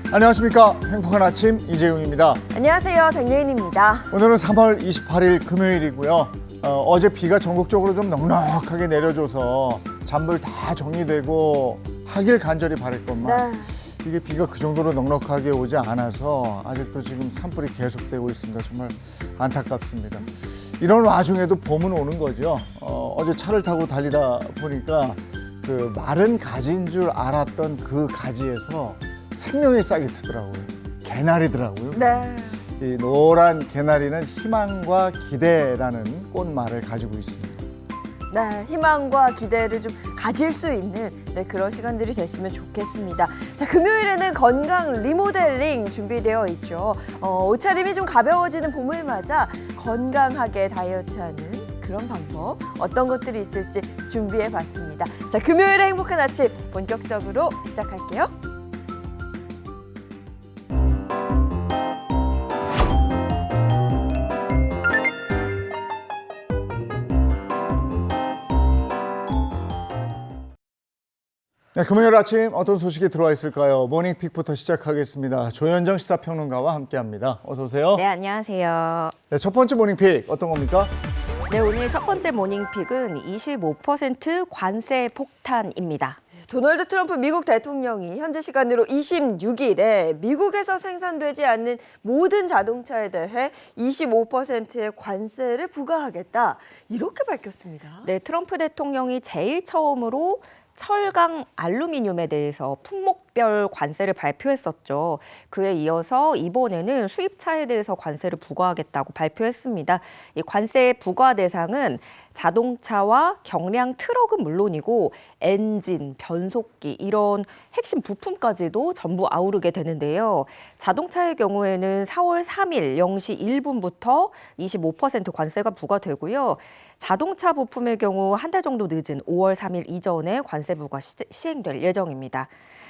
안녕하십니까. 행복한 아침 이재용입니다. 안녕하세요. 정예인입니다. 오늘은 3월 28일 금요일이고요. 어제 비가 전국적으로 좀 넉넉하게 내려줘서 잔불 다 정리되고 하길 간절히 바랬건만 이게 비가 그 정도로 넉넉하게 오지 않아서 아직도 지금 산불이 계속되고 있습니다. 정말 안타깝습니다. 이런 와중에도 봄은 오는 거죠. 어제 차를 타고 달리다 보니까 그 마른 가지인 줄 알았던 그 가지에서 생명의 싹이 트더라고요. 개나리더라고요. 네. 이 노란 개나리는 희망과 기대라는 꽃말을 가지고 있습니다. 네, 희망과 기대를 좀 가질 수 있는 그런 시간들이 됐으면 좋겠습니다. 자, 금요일에는 건강 리모델링 준비되어 있죠. 옷차림이 좀 가벼워지는 봄을 맞아 건강하게 다이어트하는 그런 방법, 어떤 것들이 있을지 준비해봤습니다. 자, 금요일의 행복한 아침 본격적으로 시작할게요. 네, 금요일 아침 어떤 소식이 들어와 있을까요? 모닝픽부터 시작하겠습니다. 조현정 시사평론가와 함께합니다. 어서 오세요. 네, 안녕하세요. 네, 첫 번째 모닝픽 어떤 겁니까? 네, 오늘 첫 번째 모닝픽은 25% 관세 폭탄입니다. 도널드 트럼프 미국 대통령이 현지 시간으로 26일에 미국에서 생산되지 않는 모든 자동차에 대해 25%의 관세를 부과하겠다, 이렇게 밝혔습니다. 네, 트럼프 대통령이 제일 처음으로 철강 알루미늄에 대해서 품목별 관세를 발표했었죠. 그에 이어서 이번에는 수입차에 대해서 관세를 부과하겠다고 발표했습니다. 이 관세 부과 대상은 자동차와 경량 트럭은 물론이고 엔진, 변속기 이런 핵심 부품까지도 전부 아우르게 되는데요. 자동차의 경우에는 4월 3일 0시 1분부터 25% 관세가 부과되고요. 자동차 부품의 경우 한 달 정도 늦은 5월 3일 이전에 관세 부과 시행될 예정입니다.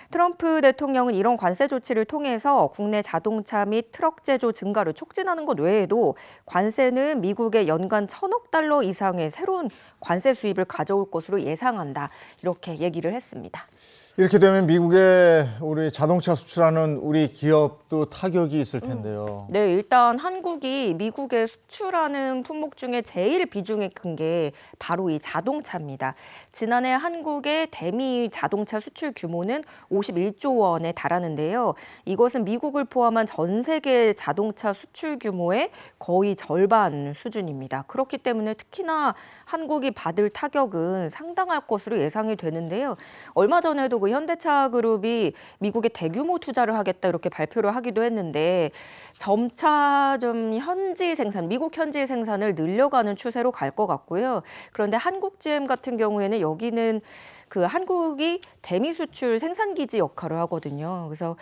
트럼프 대통령은 이런 관세 조치를 통해서 국내 자동차 및 트럭 제조 증가를 촉진하는 것 외에도 관세는 미국에 연간 1,000억 달러 이상의 새로운 관세 수입을 가져올 것으로 예상한다, 이렇게 얘기를 했습니다. 이렇게 되면 미국에 우리 자동차 수출하는 우리 기업도 타격이 있을 텐데요. 네, 일단 한국이 미국에 수출하는 품목 중에 제일 비중이 큰 게 바로 이 자동차입니다. 지난해 한국의 대미 자동차 수출 규모는 51조 원에 달하는데요. 이것은 미국을 포함한 전 세계 자동차 수출 규모의 거의 절반 수준입니다. 그렇기 때문에 특히나 한국이 받을 타격은 상당할 것으로 예상이 되는데요. 얼마 전에도 그 현대차 그룹이 미국에 대규모 투자를 하겠다, 이렇게 발표를 하기도 했는데 점차 좀 현지 생산, 미국 현지 생산을 늘려가는 추세로 갈 것 같고요. 그런데 한국 GM 같은 경우에는 여기는 그 한국이 대미 수출 생산기지 역할을 하거든요. 그래서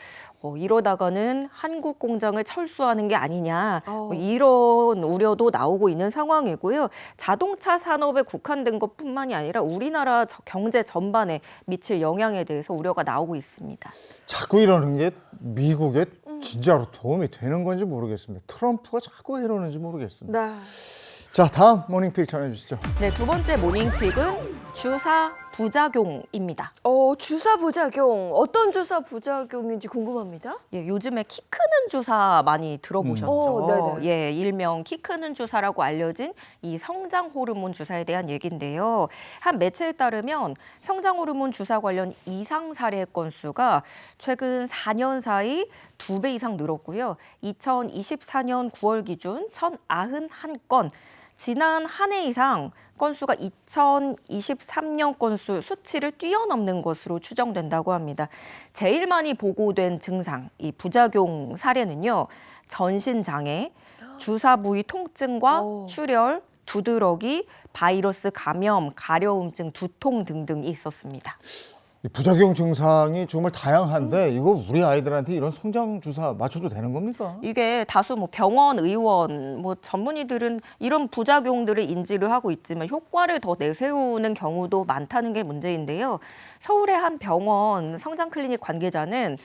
이러다가는 한국 공장을 철수하는 게 아니냐, 이런 우려도 나오고 있는 상황이고요. 자동차 산업에 국한된 것뿐만이 아니라 우리나라 경제 전반에 미칠 영향에 대해서 우려가 나오고 있습니다. 자꾸 이러는 게 미국에 진짜로 도움이 되는 건지 모르겠습니다. 트럼프가 자꾸 이러는지 모르겠습니다. 네. 자, 다음 모닝픽 전해주시죠. 네, 두 번째 모닝픽은 주사 부작용입니다. 주사 부작용, 어떤 주사 부작용인지 궁금합니다. 예, 요즘에 키 크는 주사 많이 들어보셨죠? 네네. 예, 일명 키 크는 주사라고 알려진 이 성장 호르몬 주사에 대한 얘기인데요. 한 매체에 따르면 성장 호르몬 주사 관련 이상 사례 건수가 최근 4년 사이 2배 이상 늘었고요. 2024년 9월 기준 1,091건, 지난 한 해 이상 건수가 2023년 건수 수치를 뛰어넘는 것으로 추정된다고 합니다. 제일 많이 보고된 증상, 이 부작용 사례는요, 전신장애, 주사 부위 통증과 출혈, 두드러기, 바이러스 감염, 가려움증, 두통 등등이 있었습니다. 이 부작용 증상이 정말 다양한데 이거 우리 아이들한테 이런 성장 주사 맞춰도 되는 겁니까? 이게 다수 병원, 의원, 전문의들은 이런 부작용들을 인지를 하고 있지만 효과를 더 내세우는 경우도 많다는 게 문제인데요. 서울의 한 병원 성장 클리닉 관계자는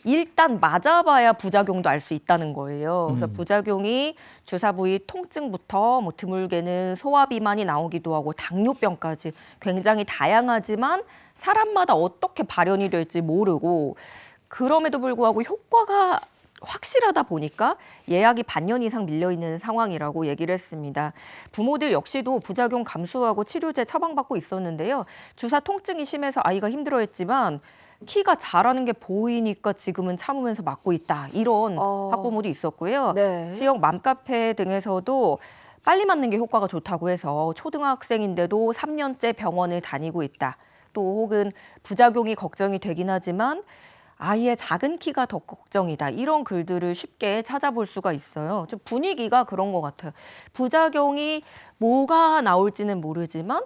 일단 맞아봐야 부작용도 알 수 있다는 거예요. 그래서 부작용이 주사 부위 통증부터 드물게는 소화 비만이 나오기도 하고 당뇨병까지 굉장히 다양하지만 사람마다 어떻게 발현이 될지 모르고 그럼에도 불구하고 효과가 확실하다 보니까 예약이 반년 이상 밀려 있는 상황이라고 얘기를 했습니다. 부모들 역시도 부작용 감수하고 치료제 처방받고 있었는데요. 주사 통증이 심해서 아이가 힘들어했지만 키가 자라는 게 보이니까 지금은 참으면서 맞고 있다. 이런 학부모도 있었고요. 네. 지역 맘카페 등에서도 빨리 맞는 게 효과가 좋다고 해서 초등학생인데도 3년째 병원을 다니고 있다. 또 혹은 부작용이 걱정이 되긴 하지만 아이의 작은 키가 더 걱정이다. 이런 글들을 쉽게 찾아볼 수가 있어요. 좀 분위기가 그런 것 같아요. 부작용이 뭐가 나올지는 모르지만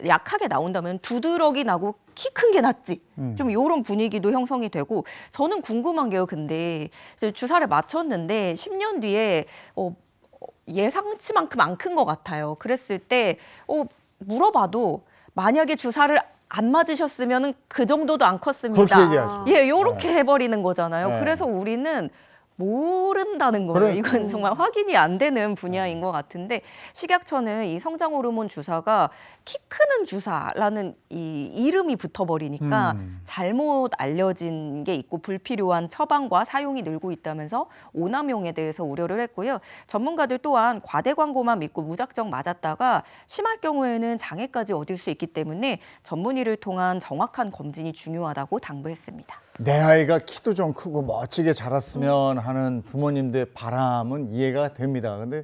약하게 나온다면 두드러기 나고 키 큰 게 낫지. 좀 이런 분위기도 형성이 되고 저는 궁금한 게요. 근데 주사를 맞췄는데 10년 뒤에 예상치만큼 안 큰 것 같아요. 그랬을 때 물어봐도 만약에 주사를 안 맞으셨으면 그 정도도 안 컸습니다. 그렇게 얘기하죠. 예, 요렇게 해버리는 거잖아요. 네. 그래서 우리는 모른다는 거예요. 그래. 이건 정말 확인이 안 되는 분야인 것 같은데 식약처는 이 성장 호르몬 주사가 키 크는 주사라는 이 이름이 붙어버리니까 잘못 알려진 게 있고 불필요한 처방과 사용이 늘고 있다면서 오남용에 대해서 우려를 했고요. 전문가들 또한 과대 광고만 믿고 무작정 맞았다가 심할 경우에는 장애까지 얻을 수 있기 때문에 전문의를 통한 정확한 검진이 중요하다고 당부했습니다. 내 아이가 키도 좀 크고 멋지게 자랐으면 하는 부모님들의 바람은 이해가 됩니다. 근데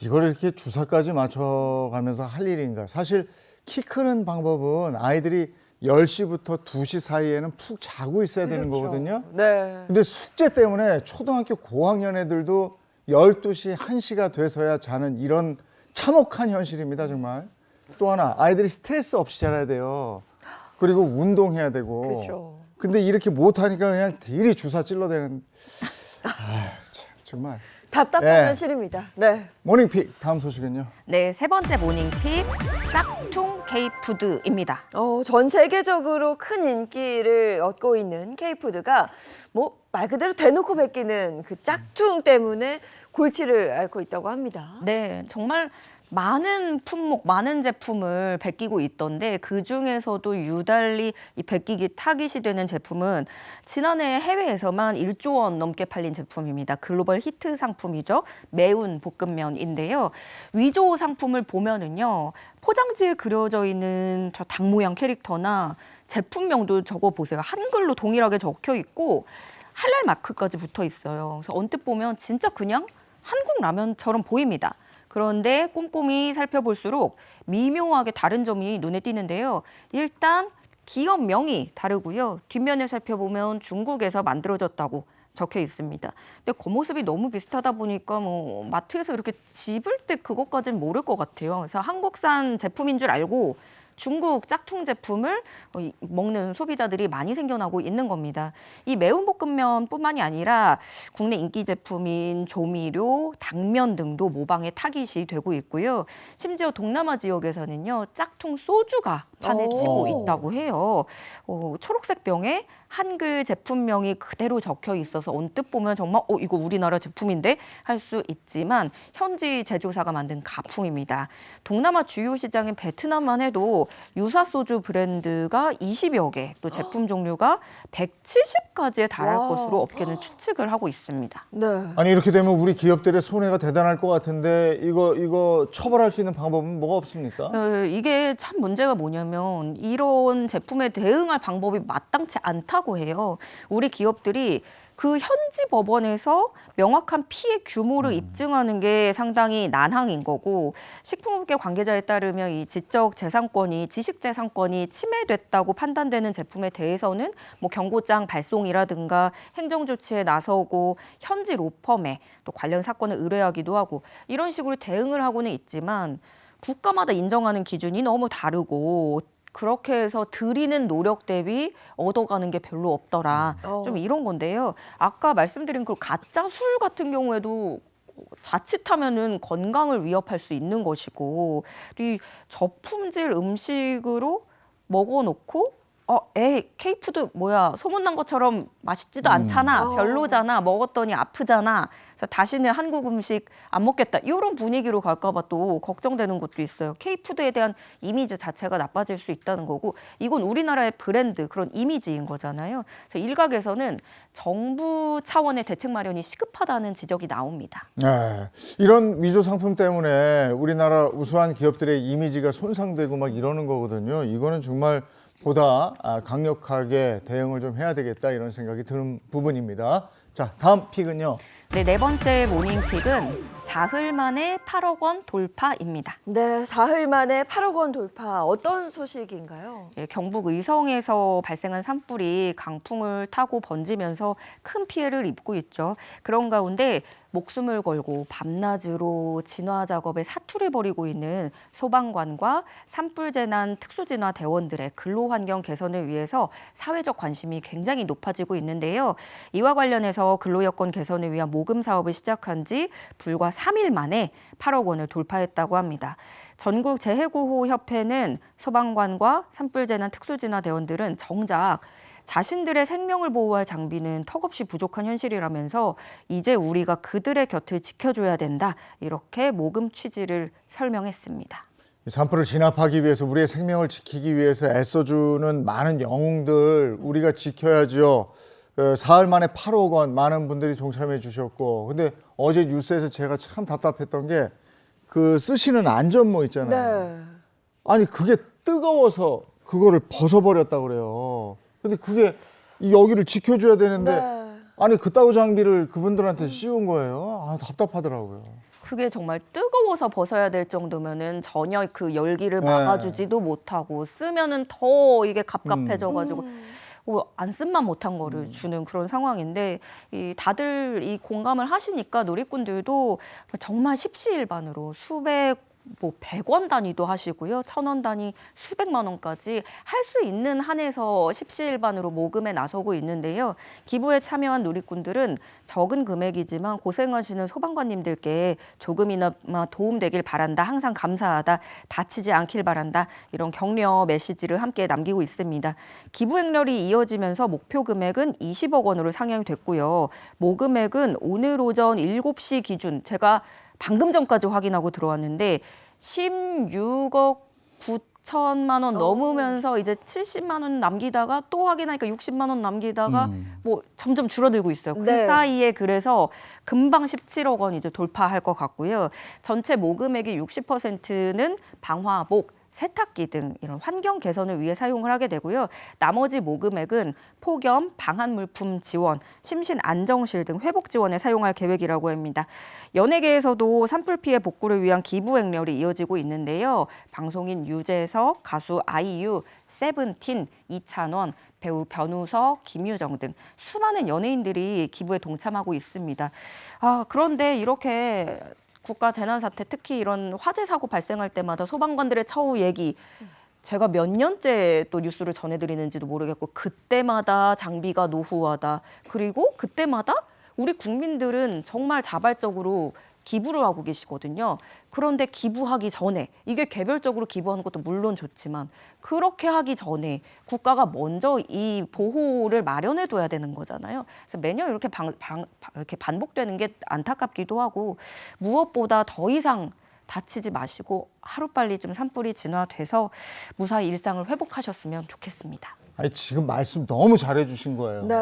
이걸 이렇게 주사까지 맞춰가면서 할 일인가? 사실 키 크는 방법은 아이들이 10시부터 2시 사이에는 푹 자고 있어야 되는 거거든요. 네. 근데 숙제 때문에 초등학교 고학년 애들도 12시, 1시가 돼서야 자는 이런 참혹한 현실입니다, 정말. 또 하나, 아이들이 스트레스 없이 자라야 돼요. 그리고 운동해야 되고. 그렇죠. 근데 이렇게 못하니까 그냥 딜이 주사 찔러대는. 정말. 답답한 네. 현실입니다. 네. 모닝픽 다음 소식은요. 네, 세 번째 모닝팁 짝퉁 K푸드입니다. 전 세계적으로 큰 인기를 얻고 있는 K푸드가 말 그대로 대놓고 베끼는 그 짝퉁 때문에 골치를 앓고 있다고 합니다. 네, 정말 많은 품목, 많은 제품을 베끼고 있던데 그중에서도 유달리 이 베끼기 타깃이 되는 제품은 지난해 해외에서만 1조 원 넘게 팔린 제품입니다. 글로벌 히트 상품이죠. 매운 볶음면인데요. 위조 상품을 보면은요. 포장지에 그려져 있는 저 닭 모양 캐릭터나 제품명도 적어보세요. 한글로 동일하게 적혀 있고 할랄 마크까지 붙어 있어요. 그래서 언뜻 보면 진짜 그냥 한국 라면처럼 보입니다. 그런데 꼼꼼히 살펴볼수록 미묘하게 다른 점이 눈에 띄는데요. 일단 기업명이 다르고요. 뒷면을 살펴보면 중국에서 만들어졌다고 적혀 있습니다. 근데 겉모습이 너무 비슷하다 보니까 마트에서 이렇게 집을 때 그것까지는 모를 것 같아요. 그래서 한국산 제품인 줄 알고 중국 짝퉁 제품을 먹는 소비자들이 많이 생겨나고 있는 겁니다. 이 매운 볶음면뿐만이 아니라 국내 인기 제품인 조미료, 당면 등도 모방의 타깃이 되고 있고요. 심지어 동남아 지역에서는요, 짝퉁 소주가 판을 치고 있다고 해요. 초록색 병에 한글 제품명이 그대로 적혀 있어서 언뜻 보면 정말 이거 우리나라 제품인데 할 수 있지만 현지 제조사가 만든 가풍입니다. 동남아 주요 시장인 베트남만 해도 유사 소주 브랜드가 20여 개, 또 제품 종류가 170가지에 달할 와. 것으로 업계는 추측을 하고 있습니다. 네. 아니 이렇게 되면 우리 기업들의 손해가 대단할 것 같은데 이거 처벌할 수 있는 방법은 뭐가 없습니까? 이게 참 문제가 뭐냐면 이런 제품에 대응할 방법이 마땅치 않다고 해요. 우리 기업들이 그 현지 법원에서 명확한 피해 규모를 입증하는 게 상당히 난항인 거고 식품업계 관계자에 따르면 이 지적재산권이 지식재산권이 침해됐다고 판단되는 제품에 대해서는 경고장 발송이라든가 행정조치에 나서고 현지 로펌에 또 관련 사건을 의뢰하기도 하고 이런 식으로 대응을 하고는 있지만 국가마다 인정하는 기준이 너무 다르고 그렇게 해서 들이는 노력 대비 얻어가는 게 별로 없더라. 좀 이런 건데요. 아까 말씀드린 그 가짜 술 같은 경우에도 자칫하면은 건강을 위협할 수 있는 것이고 이 저품질 음식으로 먹어놓고 에이, K푸드 뭐야, 소문난 것처럼 맛있지도 않잖아, 별로잖아, 먹었더니 아프잖아, 그래서 다시는 한국 음식 안 먹겠다, 이런 분위기로 갈까 봐 또 걱정되는 것도 있어요. K푸드에 대한 이미지 자체가 나빠질 수 있다는 거고, 이건 우리나라의 브랜드, 그런 이미지인 거잖아요. 그래서 일각에서는 정부 차원의 대책 마련이 시급하다는 지적이 나옵니다. 네, 이런 미조 상품 때문에 우리나라 우수한 기업들의 이미지가 손상되고 막 이러는 거거든요. 이거는 정말 보다 강력하게 대응을 좀 해야 되겠다 이런 생각이 드는 부분입니다. 자, 다음 픽은요. 네, 네 번째 모닝픽은 사흘 만에 8억 원 돌파입니다. 네, 사흘 만에 8억 원 돌파. 어떤 소식인가요? 예, 경북 의성에서 발생한 산불이 강풍을 타고 번지면서 큰 피해를 입고 있죠. 그런 가운데 목숨을 걸고 밤낮으로 진화 작업에 사투를 벌이고 있는 소방관과 산불재난 특수진화 대원들의 근로환경 개선을 위해서 사회적 관심이 굉장히 높아지고 있는데요. 이와 관련해서 근로여건 개선을 위한 모금 사업을 시작한 지 불과 3일 만에 8억 원을 돌파했다고 합니다. 전국 재해구호협회는 소방관과 산불재난 특수진화 대원들은 정작 자신들의 생명을 보호할 장비는 턱없이 부족한 현실이라면서 이제 우리가 그들의 곁을 지켜줘야 된다, 이렇게 모금 취지를 설명했습니다. 산불을 진압하기 위해서 우리의 생명을 지키기 위해서 애써주는 많은 영웅들 우리가 지켜야죠. 사흘 만에 8억 원 많은 분들이 동참해 주셨고, 근데 어제 뉴스에서 제가 참 답답했던 게 그 쓰시는 안전모 있잖아요. 네. 아니 그게 뜨거워서 그거를 벗어버렸다고 그래요. 근데 그게 여기를 지켜줘야 되는데 네. 아니 그따구 장비를 그분들한테 씌운 거예요. 아, 답답하더라고요. 그게 정말 뜨거워서 벗어야 될 정도면은 전혀 그 열기를 네. 막아주지도 못하고 쓰면은 더 이게 갑갑해져가지고 안 쓴만 못한 거를 주는 그런 상황인데, 다들 이 공감을 하시니까 누리꾼들도 정말 십시일반으로 수백, 100원 단위도 하시고요. 1,000원 단위, 수백만 원까지 할 수 있는 한에서 십시일반으로 모금에 나서고 있는데요. 기부에 참여한 누리꾼들은 적은 금액이지만 고생하시는 소방관님들께 조금이나마 도움되길 바란다, 항상 감사하다, 다치지 않길 바란다, 이런 격려 메시지를 함께 남기고 있습니다. 기부 행렬이 이어지면서 목표 금액은 20억 원으로 상향됐고요. 모금액은 오늘 오전 7시 기준, 제가 방금 전까지 확인하고 들어왔는데 16억 9천만 원 넘으면서 이제 70만 원 남기다가 또 확인하니까 60만 원 남기다가 뭐 점점 줄어들고 있어요. 그 네. 사이에 그래서 금방 17억 원 이제 돌파할 것 같고요. 전체 모금액의 60%는 방화복, 세탁기 등 이런 환경 개선을 위해 사용을 하게 되고요. 나머지 모금액은 폭염, 방한물품 지원, 심신 안정실 등 회복 지원에 사용할 계획이라고 합니다. 연예계에서도 산불 피해 복구를 위한 기부 행렬이 이어지고 있는데요. 방송인 유재석, 가수 아이유, 세븐틴, 이찬원, 배우 변우석, 김유정 등 수많은 연예인들이 기부에 동참하고 있습니다. 그런데 이렇게 국가 재난 사태, 특히 이런 화재 사고 발생할 때마다 소방관들의 처우 얘기, 제가 몇 년째 또 뉴스를 전해드리는지도 모르겠고, 그때마다 장비가 노후하다, 그리고 그때마다 우리 국민들은 정말 자발적으로 기부를 하고 계시거든요. 그런데 기부하기 전에, 이게 개별적으로 기부하는 것도 물론 좋지만 그렇게 하기 전에 국가가 먼저 이 보호를 마련해둬야 되는 거잖아요. 그래서 매년 이렇게 이렇게 반복되는 게 안타깝기도 하고, 무엇보다 더 이상 다치지 마시고 하루빨리 좀 산불이 진화돼서 무사히 일상을 회복하셨으면 좋겠습니다. 아니 지금 말씀 너무 잘해주신 거예요. 네.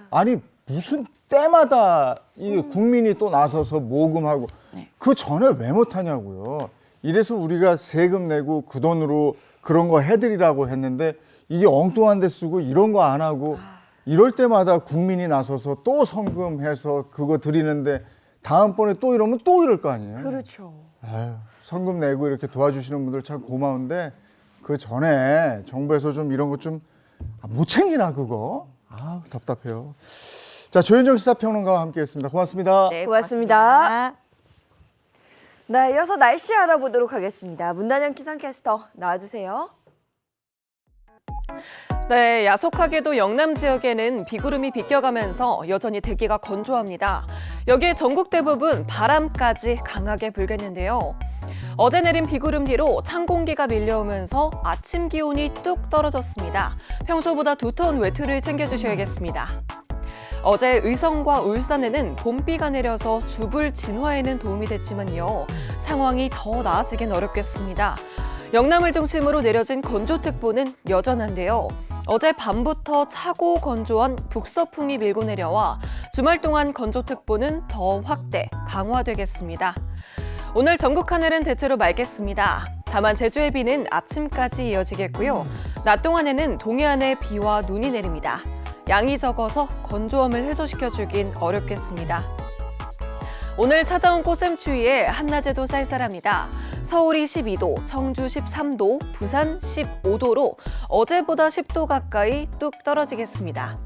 아니 무슨 때마다 이 국민이 또 나서서 모금하고 네. 그 전에 왜 못하냐고요. 이래서 우리가 세금 내고 그 돈으로 그런 거 해드리라고 했는데 이게 엉뚱한 데 쓰고 이런 거 안 하고 이럴 때마다 국민이 나서서 또 성금해서 그거 드리는데 다음번에 또 이러면 또 이럴 거 아니에요. 그렇죠. 아유, 성금 내고 이렇게 도와주시는 분들 참 고마운데 그 전에 정부에서 좀 이런 거 좀 못 챙기나 그거? 아 답답해요. 자, 조현정 시사평론가와 함께했습니다. 고맙습니다. 네, 고맙습니다. 네, 이어서 날씨 알아보도록 하겠습니다. 문단영 기상캐스터 나와주세요. 네, 야속하게도 영남 지역에는 비구름이 비껴가면서 여전히 대기가 건조합니다. 여기에 전국 대부분 바람까지 강하게 불겠는데요. 어제 내린 비구름 뒤로 찬 공기가 밀려오면서 아침 기온이 뚝 떨어졌습니다. 평소보다 두터운 외투를 챙겨주셔야겠습니다. 어제 의성과 울산에는 봄비가 내려서 주불 진화에는 도움이 됐지만요. 상황이 더 나아지긴 어렵겠습니다. 영남을 중심으로 내려진 건조특보는 여전한데요. 어제 밤부터 차고 건조한 북서풍이 밀고 내려와 주말 동안 건조특보는 더 확대, 강화되겠습니다. 오늘 전국 하늘은 대체로 맑겠습니다. 다만 제주의 비는 아침까지 이어지겠고요. 낮 동안에는 동해안에 비와 눈이 내립니다. 양이 적어서 건조함을 해소시켜주긴 어렵겠습니다. 오늘 찾아온 꽃샘추위에 한낮에도 쌀쌀합니다. 서울이 12도, 청주 13도, 부산 15도로 어제보다 10도 가까이 뚝 떨어지겠습니다.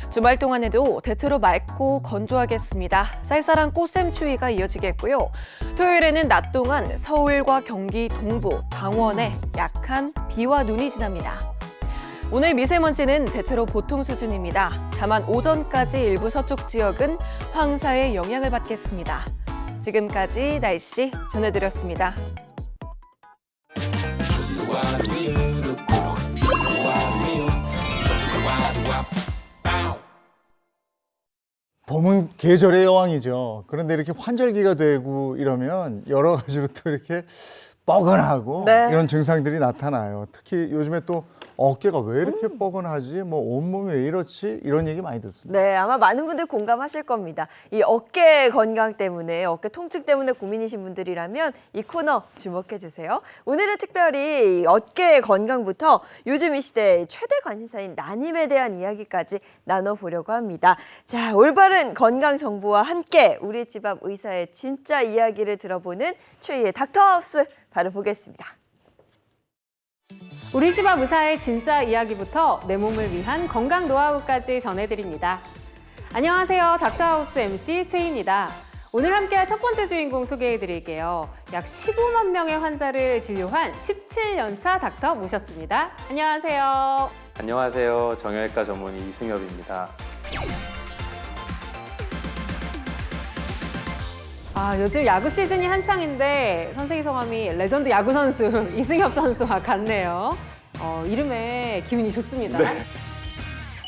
주말 동안에도 대체로 맑고 건조하겠습니다. 쌀쌀한 꽃샘추위가 이어지겠고요. 토요일에는 낮 동안 서울과 경기 동부, 강원에 약한 비와 눈이 지납니다. 오늘 미세먼지는 대체로 보통 수준입니다. 다만 오전까지 일부 서쪽 지역은 황사의 영향을 받겠습니다. 지금까지 날씨 전해드렸습니다. 봄은 계절의 여왕이죠. 그런데 이렇게 환절기가 되고 이러면 여러 가지로 또 이렇게 뻐근하고 네. 이런 증상들이 나타나요. 특히 요즘에 또 어깨가 왜 이렇게 뻐근하지? 뭐 온몸이 왜 이렇지? 이런 얘기 많이 듣습니다. 네, 아마 많은 분들 공감하실 겁니다. 이 어깨 건강 때문에, 어깨 통증 때문에 고민이신 분들이라면 이 코너 주목해 주세요. 오늘은 특별히 이 어깨 건강부터 요즘 이 시대의 최대 관심사인 난임에 대한 이야기까지 나눠보려고 합니다. 자, 올바른 건강 정보와 함께 우리 집 앞 의사의 진짜 이야기를 들어보는 최희의 닥터하우스 바로 보겠습니다. 우리 집 앞 의사의 진짜 이야기부터 내 몸을 위한 건강 노하우까지 전해드립니다. 안녕하세요. 닥터하우스 MC 최희입니다. 오늘 함께할 첫 번째 주인공 소개해드릴게요. 약 15만 명의 환자를 진료한 17년차 닥터 모셨습니다. 안녕하세요. 안녕하세요. 정형외과 전문의 이승엽입니다. 요즘 야구 시즌이 한창인데 선생님 성함이 레전드 야구 선수 이승엽 선수와 같네요. 이름에 기운이 좋습니다. 네.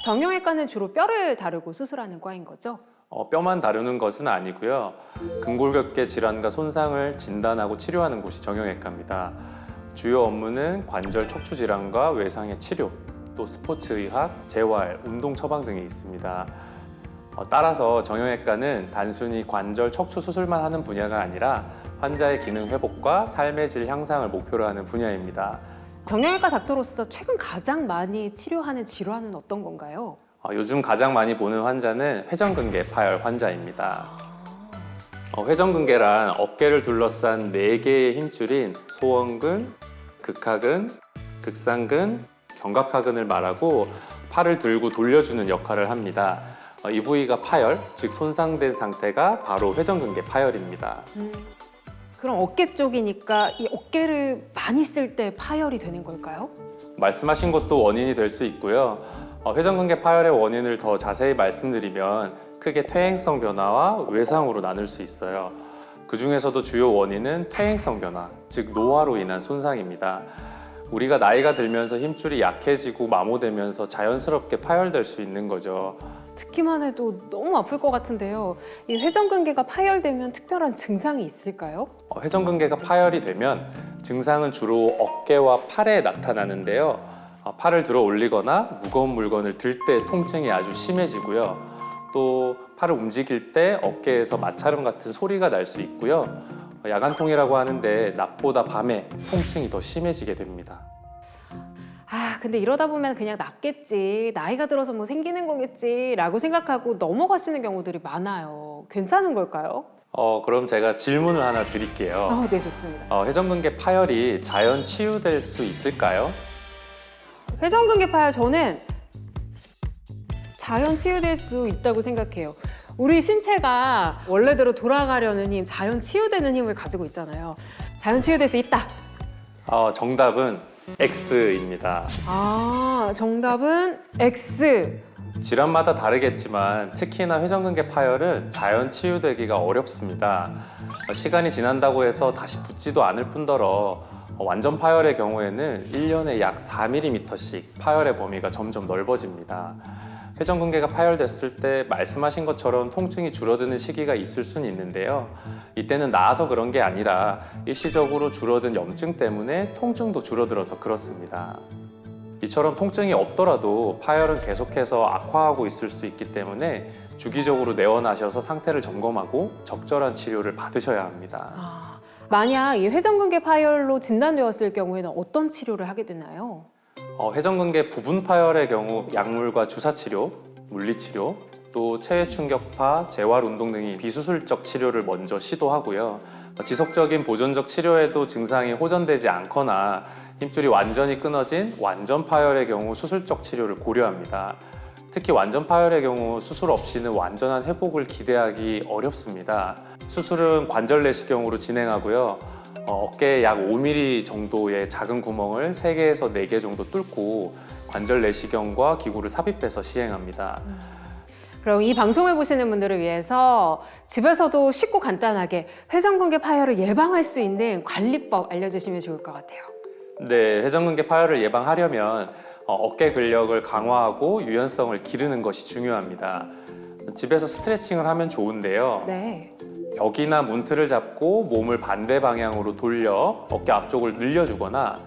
정형외과는 주로 뼈를 다루고 수술하는 과인 거죠? 뼈만 다루는 것은 아니고요. 근골격계 질환과 손상을 진단하고 치료하는 곳이 정형외과입니다. 주요 업무는 관절 척추 질환과 외상의 치료, 또 스포츠의학, 재활, 운동 처방 등이 있습니다. 따라서 정형외과는 단순히 관절 척추 수술만 하는 분야가 아니라 환자의 기능 회복과 삶의 질 향상을 목표로 하는 분야입니다. 정형외과 닥터로서 최근 가장 많이 치료하는 질환은 어떤 건가요? 요즘 가장 많이 보는 환자는 회전근개 파열 환자입니다. 회전근개란 어깨를 둘러싼 4개의 힘줄인 소원근, 극하근, 극상근, 견갑하근을 말하고 팔을 들고 돌려주는 역할을 합니다. 이 부위가 파열, 즉 손상된 상태가 바로 회전근개 파열입니다. 그럼 어깨 쪽이니까 이 어깨를 많이 쓸 때 파열이 되는 걸까요? 말씀하신 것도 원인이 될 수 있고요. 회전근개 파열의 원인을 더 자세히 말씀드리면 크게 퇴행성 변화와 외상으로 나눌 수 있어요. 그 중에서도 주요 원인은 퇴행성 변화, 즉 노화로 인한 손상입니다. 우리가 나이가 들면서 힘줄이 약해지고 마모되면서 자연스럽게 파열될 수 있는 거죠. 듣기만 해도 너무 아플 것 같은데요. 이 회전근개가 파열되면 특별한 증상이 있을까요? 회전근개가 파열이 되면 증상은 주로 어깨와 팔에 나타나는데요. 팔을 들어 올리거나 무거운 물건을 들 때 통증이 아주 심해지고요. 또 팔을 움직일 때 어깨에서 마찰음 같은 소리가 날 수 있고요. 야간통이라고 하는데 낮보다 밤에 통증이 더 심해지게 됩니다. 근데 이러다 보면 그냥 낫겠지, 나이가 들어서 뭐 생기는 거겠지 라고 생각하고 넘어가시는 경우들이 많아요. 괜찮은 걸까요? 그럼 제가 질문을 하나 드릴게요. 네, 좋습니다. 회전근개 파열이 자연 치유될 수 있을까요? 회전근개 파열 저는 자연 치유될 수 있다고 생각해요. 우리 신체가 원래대로 돌아가려는 힘, 자연 치유되는 힘을 가지고 있잖아요. 자연 치유될 수 있다. 정답은 X입니다. 아, 정답은 X. 질환마다 다르겠지만 특히나 회전근개 파열은 자연 치유되기가 어렵습니다. 시간이 지난다고 해서 다시 붓지도 않을 뿐더러 완전 파열의 경우에는 1년에 약 4mm씩 파열의 범위가 점점 넓어집니다. 회전근개가 파열됐을 때 말씀하신 것처럼 통증이 줄어드는 시기가 있을 수는 있는데요. 이때는 나아서 그런 게 아니라 일시적으로 줄어든 염증 때문에 통증도 줄어들어서 그렇습니다. 이처럼 통증이 없더라도 파열은 계속해서 악화하고 있을 수 있기 때문에 주기적으로 내원하셔서 상태를 점검하고 적절한 치료를 받으셔야 합니다. 아, 만약 이 회전근개 파열로 진단되었을 경우에는 어떤 치료를 하게 되나요? 회전근개 부분 파열의 경우 약물과 주사치료, 물리치료, 또 체외 충격파, 재활 운동 등이 비수술적 치료를 먼저 시도하고요. 지속적인 보존적 치료에도 증상이 호전되지 않거나 힘줄이 완전히 끊어진 완전 파열의 경우 수술적 치료를 고려합니다. 특히 완전 파열의 경우 수술 없이는 완전한 회복을 기대하기 어렵습니다. 수술은 관절 내시경으로 진행하고요. 어깨에 약 5mm 정도의 작은 구멍을 3개에서 4개 정도 뚫고 관절 내시경과 기구를 삽입해서 시행합니다. 그럼 이 방송을 보시는 분들을 위해서 집에서도 쉽고 간단하게 회전근개 파열을 예방할 수 있는 관리법 알려주시면 좋을 것 같아요. 네, 회전근개 파열을 예방하려면 어깨 근력을 강화하고 유연성을 기르는 것이 중요합니다. 집에서 스트레칭을 하면 좋은데요. 네. 벽이나 문틀을 잡고 몸을 반대 방향으로 돌려 어깨 앞쪽을 늘려주거나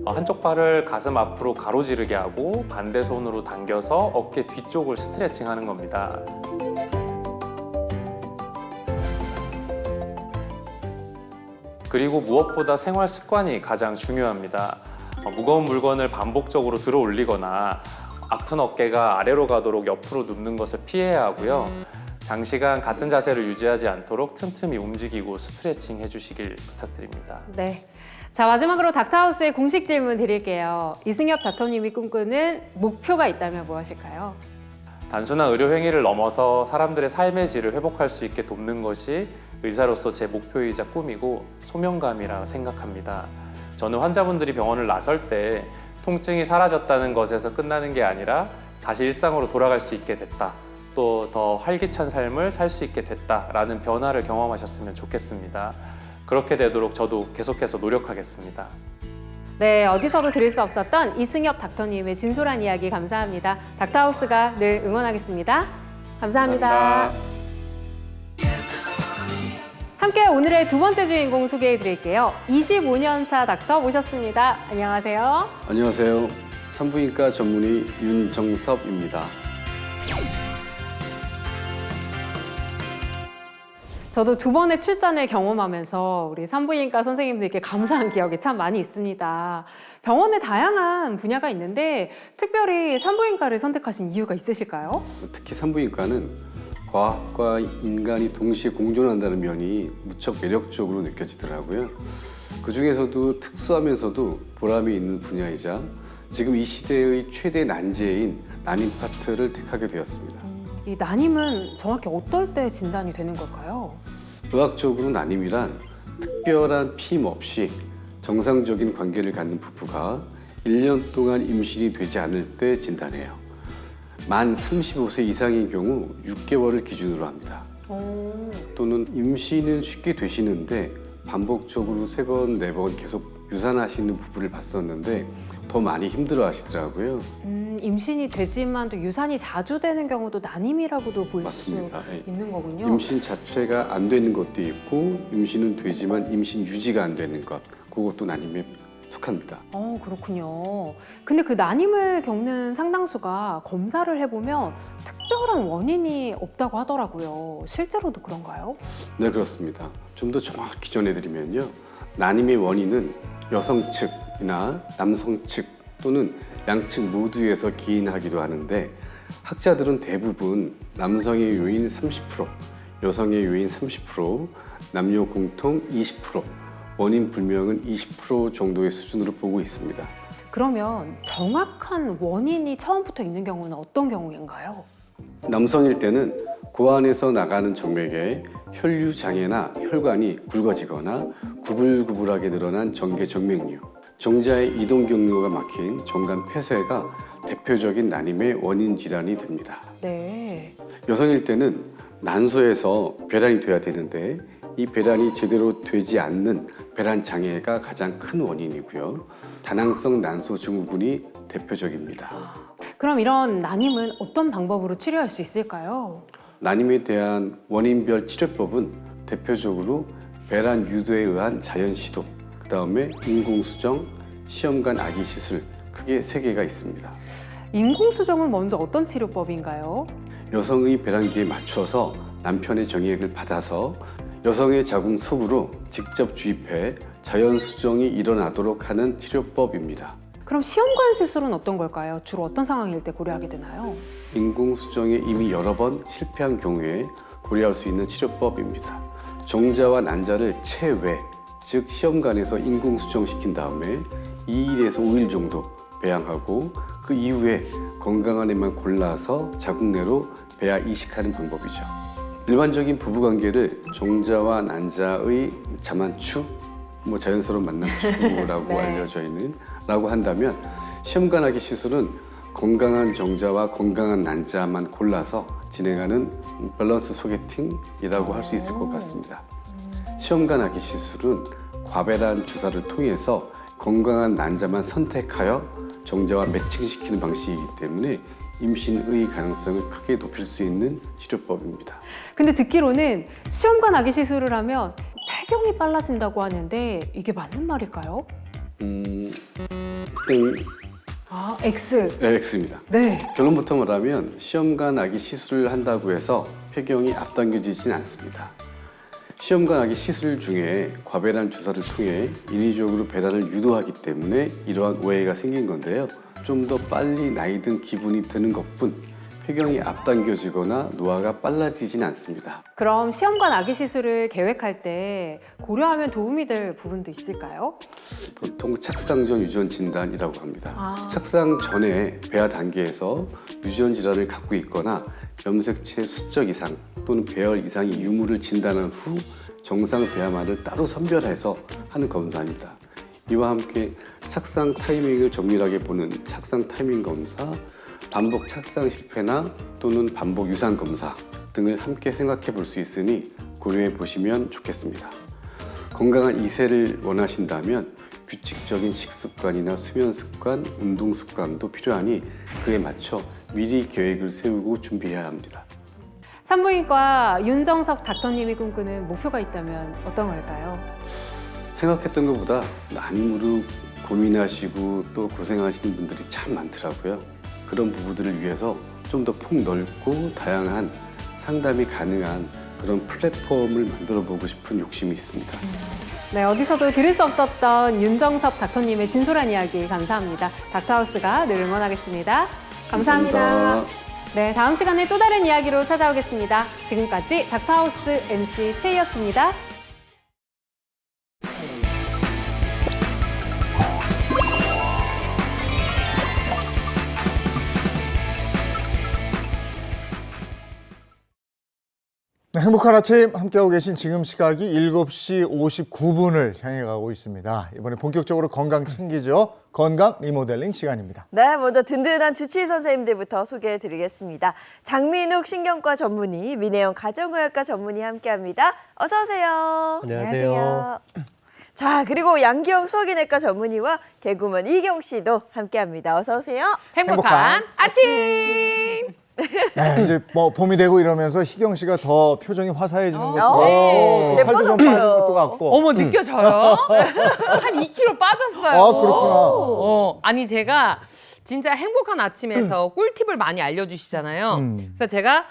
한쪽 발을 가슴 앞으로 가로지르게 하고 반대 손으로 당겨서 어깨 뒤쪽을 스트레칭하는 겁니다. 그리고 무엇보다 생활 습관이 가장 중요합니다. 무거운 물건을 반복적으로 들어 올리거나 아픈 어깨가 아래로 가도록 옆으로 눕는 것을 피해야 하고요. 장시간 같은 자세를 유지하지 않도록 틈틈이 움직이고 스트레칭 해주시길 부탁드립니다. 네. 자, 마지막으로 닥터하우스의 공식 질문 드릴게요. 이승엽 닥터님이 꿈꾸는 목표가 있다면 무엇일까요? 단순한 의료 행위를 넘어서 사람들의 삶의 질을 회복할 수 있게 돕는 것이 의사로서 제 목표이자 꿈이고 소명감이라 생각합니다. 저는 환자분들이 병원을 나설 때 통증이 사라졌다는 것에서 끝나는 게 아니라 다시 일상으로 돌아갈 수 있게 됐다. 또 더 활기찬 삶을 살 수 있게 됐다라는 변화를 경험하셨으면 좋겠습니다. 그렇게 되도록 저도 계속해서 노력하겠습니다. 네, 어디서도 들을 수 없었던 이승엽 닥터님의 진솔한 이야기 감사합니다. 닥터하우스가 늘 응원하겠습니다. 감사합니다. 함께 오늘의 두 번째 주인공 소개해 드릴게요. 25년차 닥터 모셨습니다. 안녕하세요. 안녕하세요. 산부인과 전문의 윤정섭입니다. 저도 두 번의 출산을 경험하면서 우리 산부인과 선생님들께 감사한 기억이 참 많이 있습니다. 병원에 다양한 분야가 있는데 특별히 산부인과를 선택하신 이유가 있으실까요? 특히 산부인과는 과학과 인간이 동시에 공존한다는 면이 무척 매력적으로 느껴지더라고요. 그중에서도 특수하면서도 보람이 있는 분야이자 지금 이 시대의 최대 난제인 난임 파트를 택하게 되었습니다. 이 난임은 정확히 어떨 때 진단이 되는 걸까요? 의학적으로 난임이란 특별한 피임 없이 정상적인 관계를 갖는 부부가 1년 동안 임신이 되지 않을 때 진단해요. 만 35세 이상인 경우 6개월을 기준으로 합니다. 또는 임신은 쉽게 되시는데 반복적으로 3번, 4번 계속 유산하시는 부부를 봤었는데 더 많이 힘들어 하시더라고요. 임신이 되지만 또 유산이 자주 되는 경우도 난임이라고도 볼 수 맞습니다. 있는 거군요. 임신 자체가 안 되는 것도 있고 임신은 되지만 임신 유지가 안 되는 것, 그것도 난임에 속합니다. 그렇군요. 근데 그 난임을 겪는 상당수가 검사를 해보면 특별한 원인이 없다고 하더라고요. 실제로도 그런가요? 네, 그렇습니다. 좀 더 정확히 전해드리면요. 난임의 원인은 여성 측이나 남성 측 또는 양측 모두에서 기인하기도 하는데 학자들은 대부분 남성의 요인 30%, 여성의 요인 30%, 남녀 공통 20%, 원인 불명은 20% 정도의 수준으로 보고 있습니다. 그러면 정확한 원인이 처음부터 있는 경우는 어떤 경우인가요? 남성일 때는 고안에서 나가는 정맥에 혈류 장애나 혈관이 굵어지거나 구불구불하게 늘어난 정계 정맥류, 정자의 이동 경로가 막힌 정관 폐쇄가 대표적인 난임의 원인 질환이 됩니다. 네. 여성일 때는 난소에서 배란이 돼야 되는데 이 배란이 제대로 되지 않는 배란 장애가 가장 큰 원인이고요. 다낭성 난소 증후군이 대표적입니다. 그럼 이런 난임은 어떤 방법으로 치료할 수 있을까요? 난임에 대한 원인별 치료법은 대표적으로 배란 유도에 의한 자연 시도, 그 다음에 인공수정, 시험관 아기 시술, 크게 3개가 있습니다. 인공수정은 먼저 어떤 치료법인가요? 여성의 배란기에 맞춰서 남편의 정액을 받아서 여성의 자궁 속으로 직접 주입해 자연 수정이 일어나도록 하는 치료법입니다. 그럼 시험관 시술은 어떤 걸까요? 주로 어떤 상황일 때 고려하게 되나요? 인공수정에 이미 여러 번 실패한 경우에 고려할 수 있는 치료법입니다. 정자와 난자를 체외, 즉 시험관에서 인공수정시킨 다음에 2일에서 5일 정도 배양하고 그 이후에 건강한 애만 골라서 자궁 내로 배아 이식하는 방법이죠. 일반적인 부부관계를 정자와 난자의 자만추, 자연스러운 만남 추구라고 네. 알려져 있는 라고 한다면 시험관하기 시술은 건강한 정자와 건강한 난자만 골라서 진행하는 밸런스 소개팅이라고 할 수 있을 것 같습니다. 시험관하기 시술은 과배란 주사를 통해서 건강한 난자만 선택하여 정자와 매칭시키는 방식이기 때문에 임신의 가능성을 크게 높일 수 있는 치료법입니다. 근데 듣기로는 시험관 아기 시술을 하면 폐경이 빨라진다고 하는데 이게 맞는 말일까요? 땡, X. 네, X입니다. 네. 결론부터 말하면 시험관 아기 시술을 한다고 해서 폐경이 앞당겨지진 않습니다. 시험관 아기 시술 중에 과배란 주사를 통해 인위적으로 배란을 유도하기 때문에 이러한 오해가 생긴 건데요. 좀 더 빨리 나이 든 기분이 드는 것뿐 폐경이 앞당겨지거나 노화가 빨라지진 않습니다. 그럼 시험관 아기 시술을 계획할 때 고려하면 도움이 될 부분도 있을까요? 보통 착상 전 유전 진단이라고 합니다. 아. 착상 전에 배아 단계에서 유전 질환을 갖고 있거나 염색체 수적 이상 또는 배열 이상의 유무를 진단한 후 정상 배아만을 따로 선별해서 하는 검사입니다. 이와 함께 착상 타이밍을 정밀하게 보는 착상 타이밍 검사, 반복 착상 실패나 또는 반복 유산 검사 등을 함께 생각해 볼 수 있으니 고려해 보시면 좋겠습니다. 건강한 이세를 원하신다면 규칙적인 식습관이나 수면 습관, 운동 습관도 필요하니 그에 맞춰 미리 계획을 세우고 준비해야 합니다. 산부인과 윤정석 닥터님이 꿈꾸는 목표가 있다면 어떤 걸까요? 생각했던 것보다 난임으로 고민하시고 또 고생하시는 분들이 참 많더라고요. 그런 부부들을 위해서 좀 더 폭넓고 다양한 상담이 가능한 그런 플랫폼을 만들어 보고 싶은 욕심이 있습니다. 네, 어디서도 들을 수 없었던 윤정석 닥터님의 진솔한 이야기 감사합니다. 닥터하우스가 늘 응원하겠습니다. 감사합니다. 네, 다음 시간에 또 다른 이야기로 찾아오겠습니다. 지금까지 닥터하우스 MC 최희였습니다. 네, 행복한 아침 함께하고 계신 지금 시각이 7시 59분을 향해 가고 있습니다. 이번에 본격적으로 건강 챙기죠. 건강 리모델링 시간입니다. 네, 먼저 든든한 주치의 선생님들부터 소개해드리겠습니다. 장민욱 신경과 전문의, 민혜영 가정의학과 전문의 함께합니다. 어서 오세요. 안녕하세요. 자, 그리고 양기영 수학인외과 전문의와 개구먼 이경 씨도 함께합니다. 어서 오세요. 행복한 아침. 네, 이제 뭐 봄이 되고 이러면서 희경 씨가 더 표정이 화사해지는 것도 같고 네, 살도 좀 예뻐졌어요. 빠진 것도 같고. 어머 느껴져요? 한 2kg 빠졌어요. 아, 그렇구나. 아니 제가 진짜 행복한 아침에서 꿀팁을 많이 알려주시잖아요. 그래서 제가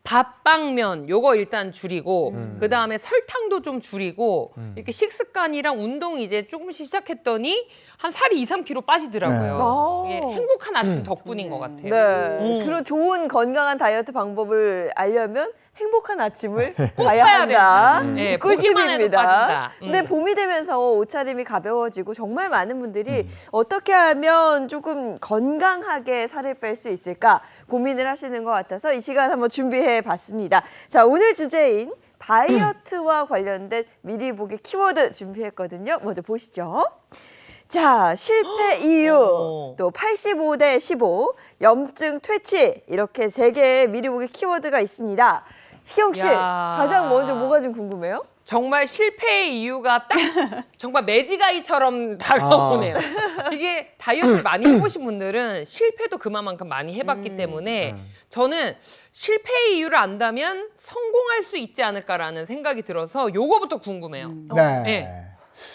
밥빵면 요거 일단 줄이고 그 다음에 설탕도 좀 줄이고 이렇게 식습관이랑 운동 이제 조금씩 시작했더니 한 살이 2, 3kg 빠지더라고요. 네. 이게 행복한 아침 덕분인 것 같아요. 네, 그런 좋은 건강한 다이어트 방법을 알려면 행복한 아침을 꼭 봐야 봐야 한다. 된다. 네, 보기만 해도 꿀팁입니다. 빠진다. 근데 봄이 되면서 옷차림이 가벼워지고 정말 많은 분들이 어떻게 하면 조금 건강하게 살을 뺄 수 있을까 고민을 하시는 것 같아서 이 시간 한번 준비해 봤습니다. 자, 오늘 주제인 다이어트와 관련된 미리 보기 키워드 준비했거든요. 먼저 보시죠. 자, 실패 이유, 어. 또 85대 15, 염증 퇴치, 이렇게 3개의 미리 보기 키워드가 있습니다. 희영 씨, 야. 가장 먼저 뭐가 좀 궁금해요? 정말 실패의 이유가 딱 정말 매지가이처럼 다가오네요. 이게 다이어트를 많이 해보신 분들은 실패도 그만큼 많이 해봤기 때문에 저는 실패의 이유를 안다면 성공할 수 있지 않을까라는 생각이 들어서 요거부터 궁금해요. 네. 네.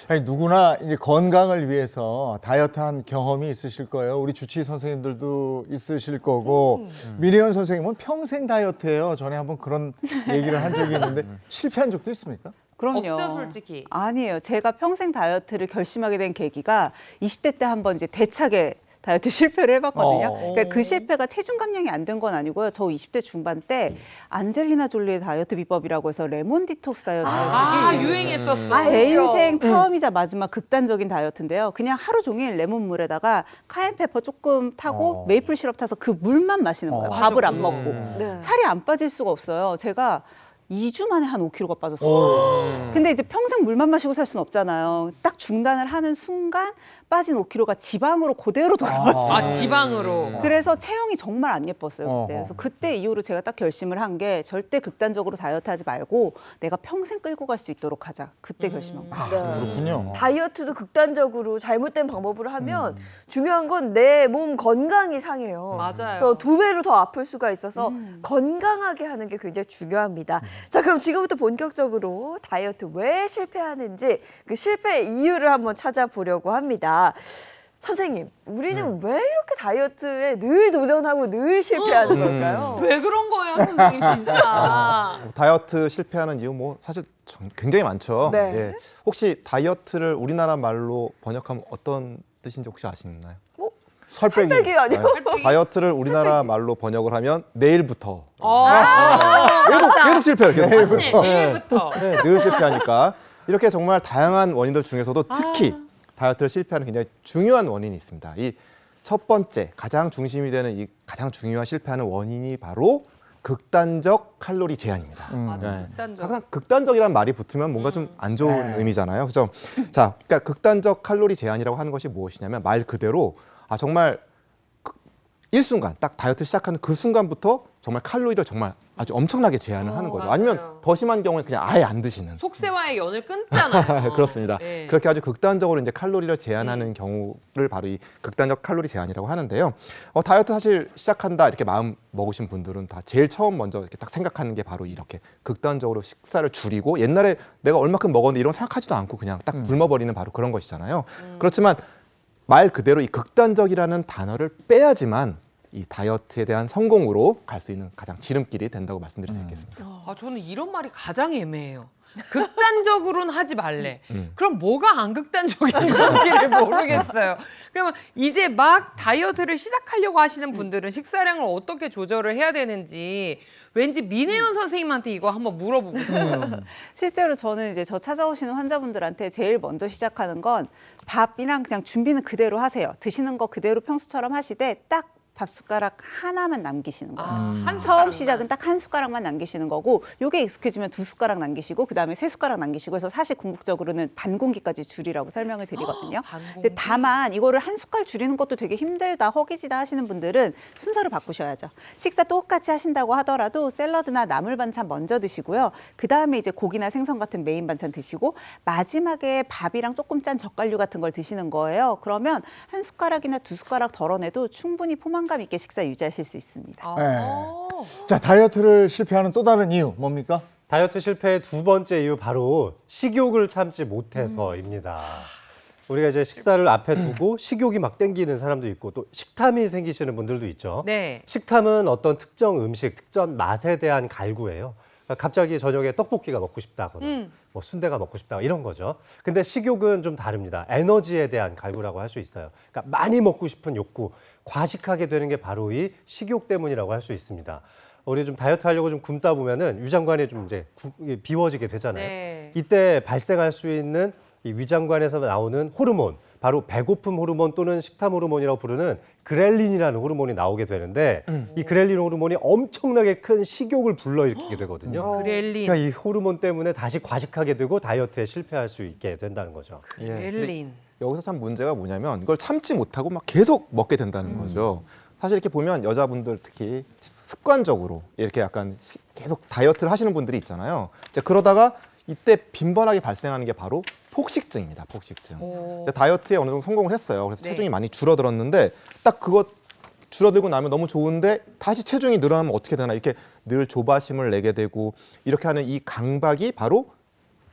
아니, 누구나 이제 건강을 위해서 다이어트한 경험이 있으실 거예요. 우리 주치의 선생님들도 있으실 거고 민혜연 선생님은 평생 다이어트예요. 전에 한번 그런 얘기를 한 적이 있는데 실패한 적도 있습니까? 그럼요. 없죠, 솔직히. 아니에요. 제가 평생 다이어트를 결심하게 된 계기가 20대 때 한번 이제 대차게 다이어트 실패를 해봤거든요. 그러니까 그 실패가 체중 감량이 안 된 건 아니고요. 저 20대 중반 때 안젤리나 졸리의 다이어트 비법이라고 해서 레몬 디톡스 다이어트. 유행했었어. 제 인생 처음이자 마지막 극단적인 다이어트인데요. 그냥 하루 종일 레몬물에다가 카yen페퍼 조금 타고 메이플 시럽 타서 그 물만 마시는 거예요. 밥을 안 먹고. 네. 살이 안 빠질 수가 없어요. 제가 2주 만에 한 5kg가 빠졌어요. 근데 이제 평생 물만 마시고 살 수는 없잖아요. 딱 중단을 하는 순간 빠진 5kg가 지방으로 그대로 돌아왔어요. 아, 지방으로. 그래서 체형이 정말 안 예뻤어요. 그때. 어허. 그래서 그때 이후로 제가 딱 결심을 한 게 절대 극단적으로 다이어트 하지 말고 내가 평생 끌고 갈 수 있도록 하자. 그때 결심한 거예요. 그렇군요. 다이어트도 극단적으로 잘못된 방법으로 하면 중요한 건 내 몸 건강이 상해요. 맞아요. 그래서 2배로 더 아플 수가 있어서 건강하게 하는 게 굉장히 중요합니다. 자, 그럼 지금부터 본격적으로 다이어트 왜 실패하는지 그 실패의 이유를 한번 찾아보려고 합니다. 선생님, 우리는 왜 이렇게 다이어트에 늘 도전하고 늘 실패하는 걸까요? 왜 그런 거예요, 선생님, 진짜. 다이어트 실패하는 이유 뭐 사실 굉장히 많죠. 네. 예. 혹시 다이어트를 우리나라 말로 번역하면 어떤 뜻인지 혹시 아시나요? 설빼기. 살빼기 아니에요? 다이어트를 우리나라 말로 번역을 하면 내일부터. 아, 계속 실패해요. 계속. 네, 내일부터. 네, 늘 실패하니까 이렇게 정말 다양한 원인들 중에서도 특히 다이어트를 실패하는 굉장히 중요한 원인이 있습니다. 이 첫 번째 가장 중심이 되는 이 가장 중요한 실패하는 원인이 바로 극단적 칼로리 제한입니다. 맞아, 네. 극단적. 항상 극단적이란 말이 붙으면 뭔가 좀 안 좋은 의미잖아요. 그죠? 자, 그러니까 극단적 칼로리 제한이라고 하는 것이 무엇이냐면 말 그대로 정말 일순간 딱 다이어트 시작하는 그 순간부터 정말 칼로리를 정말 아주 엄청나게 제한을 하는 거죠. 맞아요. 아니면 더 심한 경우에 그냥 아예 안 드시는. 속세와의 연을 끊잖아요. 그렇습니다. 네. 그렇게 아주 극단적으로 이제 칼로리를 제한하는 경우를 바로 이 극단적 칼로리 제한이라고 하는데요. 다이어트 사실 시작한다 이렇게 마음 먹으신 분들은 다 제일 처음 먼저 이렇게 딱 생각하는 게 바로 이렇게 극단적으로 식사를 줄이고 옛날에 내가 얼마큼 먹었는데 이런 생각하지도 않고 그냥 딱 굶어버리는 바로 그런 것이잖아요. 그렇지만 말 그대로 이 극단적이라는 단어를 빼야지만 이 다이어트에 대한 성공으로 갈 수 있는 가장 지름길이 된다고 말씀드릴 수 있겠습니다. 아, 저는 이런 말이 가장 애매해요. 극단적으로는 하지 말래. 그럼 뭐가 안 극단적인 건지를 모르겠어요. 그러면 이제 막 다이어트를 시작하려고 하시는 분들은 식사량을 어떻게 조절을 해야 되는지 왠지 민혜연 선생님한테 이거 한번 물어보고 싶어요. 실제로 저는 이제 저 찾아오시는 환자분들한테 제일 먼저 시작하는 건 밥이랑 그냥 준비는 그대로 하세요. 드시는 거 그대로 평소처럼 하시되 딱 밥 숟가락 하나만 남기시는 거예요. 한 처음 숟가락만. 시작은 딱 한 숟가락만 남기시는 거고 요게 익숙해지면 2숟가락 남기시고 그다음에 3숟가락 남기시고 해서 사실 궁극적으로는 반 공기까지 줄이라고 설명을 드리거든요. 반 공기? 근데 다만 이거를 한 숟갈 줄이는 것도 되게 힘들다 허기지다 하시는 분들은 순서를 바꾸셔야죠. 식사 똑같이 하신다고 하더라도 샐러드나 나물 반찬 먼저 드시고요. 그다음에 이제 고기나 생선 같은 메인 반찬 드시고 마지막에 밥이랑 조금 짠 젓갈류 같은 걸 드시는 거예요. 그러면 한 숟가락이나 2숟가락 덜어내도 충분히 포만감 있게 식사 유지하실 수 있습니다. 네. 자, 다이어트를 실패하는 또 다른 이유 뭡니까? 다이어트 실패의 두 번째 이유 바로 식욕을 참지 못해서입니다. 우리가 이제 식사를 앞에 두고 식욕이 막 땡기는 사람도 있고 또 식탐이 생기시는 분들도 있죠. 네. 식탐은 어떤 특정 음식, 특정 맛에 대한 갈구예요. 그러니까 갑자기 저녁에 떡볶이가 먹고 싶다거나 뭐 순대가 먹고 싶다 이런 거죠. 근데 식욕은 좀 다릅니다. 에너지에 대한 갈구라고 할 수 있어요. 그러니까 많이 먹고 싶은 욕구, 과식하게 되는 게 바로 이 식욕 때문이라고 할 수 있습니다. 우리 좀 다이어트 하려고 좀 굶다 보면은 위장관이 좀 이제 비워지게 되잖아요. 네. 이때 발생할 수 있는 이 위장관에서 나오는 호르몬, 바로 배고픔 호르몬 또는 식탐 호르몬이라고 부르는 그렐린이라는 호르몬이 나오게 되는데 이 그렐린 호르몬이 엄청나게 큰 식욕을 불러일으키게 되거든요. 그렐린. 그러니까 이 호르몬 때문에 다시 과식하게 되고 다이어트에 실패할 수 있게 된다는 거죠. 그렐린. 여기서 참 문제가 뭐냐면 이걸 참지 못하고 막 계속 먹게 된다는 거죠. 사실 이렇게 보면 여자분들 특히 습관적으로 이렇게 약간 계속 다이어트를 하시는 분들이 있잖아요. 이제 그러다가 이때 빈번하게 발생하는 게 바로 폭식증입니다. 폭식증. 다이어트에 어느 정도 성공을 했어요. 그래서 네. 체중이 많이 줄어들었는데 딱 그거 줄어들고 나면 너무 좋은데 다시 체중이 늘어나면 어떻게 되나 이렇게 늘 조바심을 내게 되고 이렇게 하는 이 강박이 바로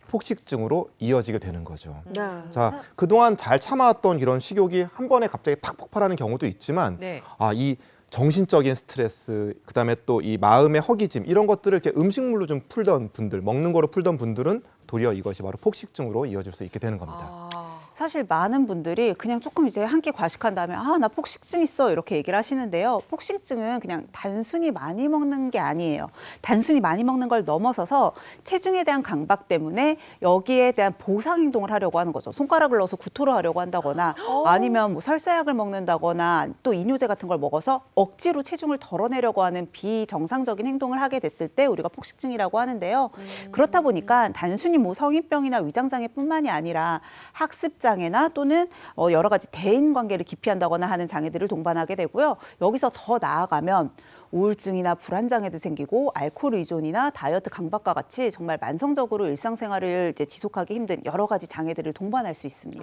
폭식증으로 이어지게 되는 거죠. 네. 자, 그동안 잘 참아왔던 이런 식욕이 한 번에 갑자기 탁 폭발하는 경우도 있지만 네. 이 정신적인 스트레스, 그다음에 또 이 마음의 허기짐 이런 것들을 이렇게 음식물로 좀 풀던 분들, 먹는 거로 풀던 분들은 도리어 이것이 바로 폭식증으로 이어질 수 있게 되는 겁니다. 사실 많은 분들이 그냥 조금 이제 한 끼 과식한 다음에 나 폭식증 있어 이렇게 얘기를 하시는데요. 폭식증은 그냥 단순히 많이 먹는 게 아니에요. 단순히 많이 먹는 걸 넘어서서 체중에 대한 강박 때문에 여기에 대한 보상 행동을 하려고 하는 거죠. 손가락을 넣어서 구토를 하려고 한다거나 아니면 뭐 설사약을 먹는다거나 또 이뇨제 같은 걸 먹어서 억지로 체중을 덜어내려고 하는 비정상적인 행동을 하게 됐을 때 우리가 폭식증이라고 하는데요. 그렇다 보니까 단순히 뭐 성인병이나 위장장애뿐만이 아니라 학습장애나 또는 여러 가지 대인관계를 기피한다거나 하는 장애들을 동반하게 되고요. 여기서 더 나아가면 우울증이나 불안장애도 생기고 알코올 의존이나 다이어트 강박과 같이 정말 만성적으로 일상생활을 이제 지속하기 힘든 여러 가지 장애들을 동반할 수 있습니다.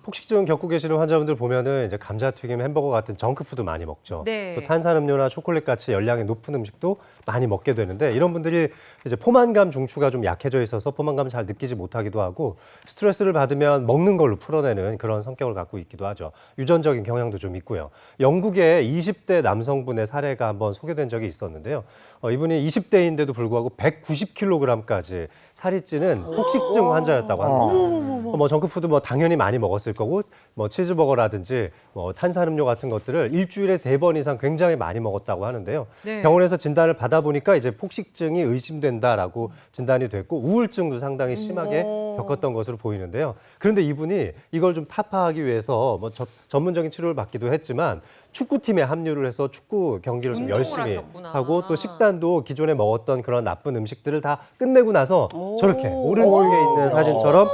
폭식증 겪고 계시는 환자분들 보면은 이제 감자튀김, 햄버거 같은 정크푸드 많이 먹죠. 네. 또 탄산음료나 초콜릿 같이 열량이 높은 음식도 많이 먹게 되는데 이런 분들이 이제 포만감 중추가 좀 약해져 있어서 포만감을 잘 느끼지 못하기도 하고 스트레스를 받으면 먹는 걸로 풀어내는 그런 성격을 갖고 있기도 하죠. 유전적인 경향도 좀 있고요. 영국의 20대 남성분의 사례가 한번 소개된 적이 있었는데요. 이분이 20대인데도 불구하고 190kg까지 살이 찌는 폭식증 환자였다고 합니다. 뭐 정크푸드 뭐 당연히 많이 먹었을 거고 뭐 치즈버거라든지 뭐 탄산음료 같은 것들을 일주일에 3번 이상 굉장히 많이 먹었다고 하는데요. 네. 병원에서 진단을 받아보니까 이제 폭식증이 의심된다라고 진단이 됐고 우울증도 상당히 심하게 겪었던 것으로 보이는데요. 그런데 이분이 이걸 좀 타파하기 위해서 뭐 전문적인 치료를 받기도 했지만 축구팀에 합류를 해서 축구 경기를 좀 운동을 열심히 하셨구나. 하고 또 식단도 기존에 먹었던 그런 나쁜 음식들을 다 끝내고 나서 저렇게 오른쪽에 있는 사진처럼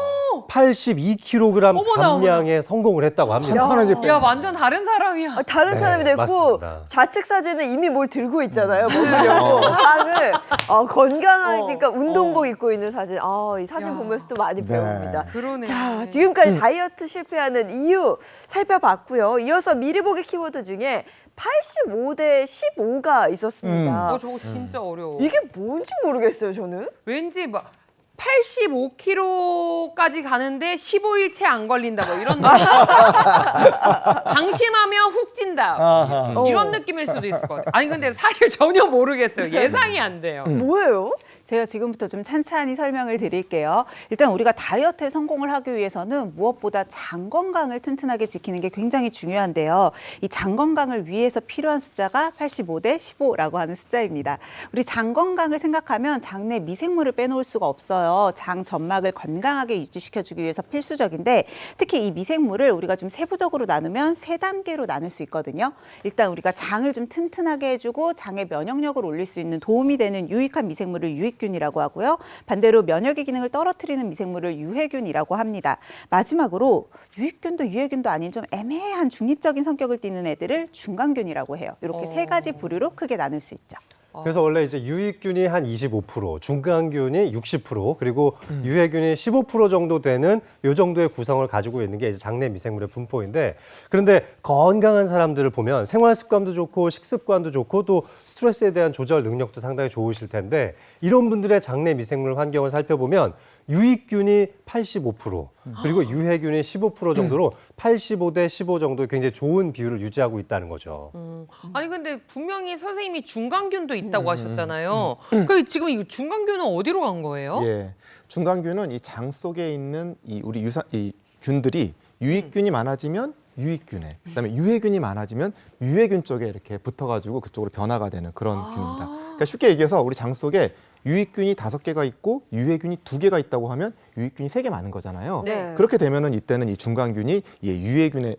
82kg 어머나, 감량에 성공을 했다고 합니다. 탄탄하게 빼. 야, 완전 다른 사람이야. 다른 네, 사람이 됐고 맞습니다. 좌측 사진은 이미 뭘 들고 있잖아요. 먹으려고 빵을 건강하니까 운동복 입고 있는 사진. 이 사진 야. 보면서도 많이 네. 배웁니다. 그러네. 자, 지금까지 다이어트 실패하는 이유 살펴봤고요. 이어서 미리 보기 키워드 중에 85대 15가 있었습니다. 저거 진짜 어려워. 이게 뭔지 모르겠어요, 저는. 왠지 막 85kg까지 가는데 15일째 안 걸린다 뭐 이런 느낌. 방심하면 훅 찐다. 아하. 이런 느낌일 수도 있을 것 같아요. 아니 근데 사실 전혀 모르겠어요. 예상이 안 돼요. 뭐예요? 제가 지금부터 좀 찬찬히 설명을 드릴게요. 일단 우리가 다이어트에 성공을 하기 위해서는 무엇보다 장 건강을 튼튼하게 지키는 게 굉장히 중요한데요. 이 장 건강을 위해서 필요한 숫자가 85대 15라고 하는 숫자입니다. 우리 장 건강을 생각하면 장내 미생물을 빼놓을 수가 없어요. 장 점막을 건강하게 유지시켜주기 위해서 필수적인데 특히 이 미생물을 우리가 좀 세부적으로 나누면 3단계로 나눌 수 있거든요. 일단 우리가 장을 좀 튼튼하게 해주고 장의 면역력을 올릴 수 있는 도움이 되는 유익한 미생물을 유익균이라고 하고요. 반대로 면역의 기능을 떨어뜨리는 미생물을 유해균이라고 합니다. 마지막으로 유익균도 유해균도 아닌 좀 애매한 중립적인 성격을 띠는 애들을 중간균이라고 해요. 이렇게 3가지 부류로 크게 나눌 수 있죠. 그래서 원래 이제 유익균이 한 25%, 중간균이 60%, 그리고 유해균이 15% 정도 되는 요 정도의 구성을 가지고 있는 게 이제 장내 미생물의 분포인데 그런데 건강한 사람들을 보면 생활 습관도 좋고 식습관도 좋고 또 스트레스에 대한 조절 능력도 상당히 좋으실 텐데 이런 분들의 장내 미생물 환경을 살펴보면 유익균이 85%, 그리고 유해균이 15% 정도로 85대 15 정도 굉장히 좋은 비율을 유지하고 있다는 거죠. 아니 근데 분명히 선생님이 중간균도 있다고 하셨잖아요. 그 지금 이 중간균은 어디로 간 거예요? 예, 중간균은 이 장 속에 있는 이 이 균들이 유익균이 많아지면 유익균에, 그다음에 유해균이 많아지면 유해균 쪽에 이렇게 붙어가지고 그쪽으로 변화가 되는 그런 균입니다. 그러니까 쉽게 얘기해서 우리 장 속에 유익균이 5개가 있고 유해균이 2개가 있다고 하면 유익균이 3개 많은 거잖아요. 네. 그렇게 되면은 이때는 이 중간균이 유익균에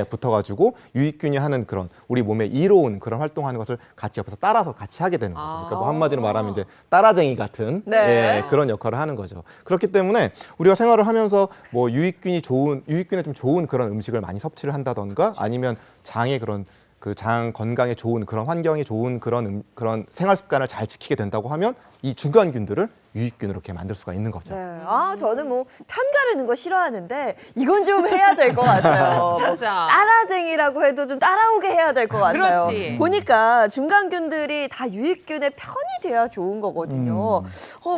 붙어가지고 유익균이 하는 그런 우리 몸에 이로운 그런 활동하는 것을 같이 옆에서 따라서 같이 하게 되는 거죠. 그러니까 뭐 한마디로 말하면 이제 따라쟁이 같은 네. 그런 역할을 하는 거죠. 그렇기 때문에 우리가 생활을 하면서 뭐 유익균에 좀 좋은 그런 음식을 많이 섭취를 한다던가 아니면 장에 그런 그 장 건강에 좋은 그런 환경에 좋은 그런 생활 습관을 잘 지키게 된다고 하면 이 중간균들을 유익균으로 이렇게 만들 수가 있는 거죠. 네. 아, 저는 뭐 편가르는 거 싫어하는데 이건 좀 해야 될 것 같아요. 뭐 진짜. 따라쟁이라고 해도 좀 따라오게 해야 될 것 같아요. 그렇지. 보니까 중간균들이 다 유익균의 편이 돼야 좋은 거거든요.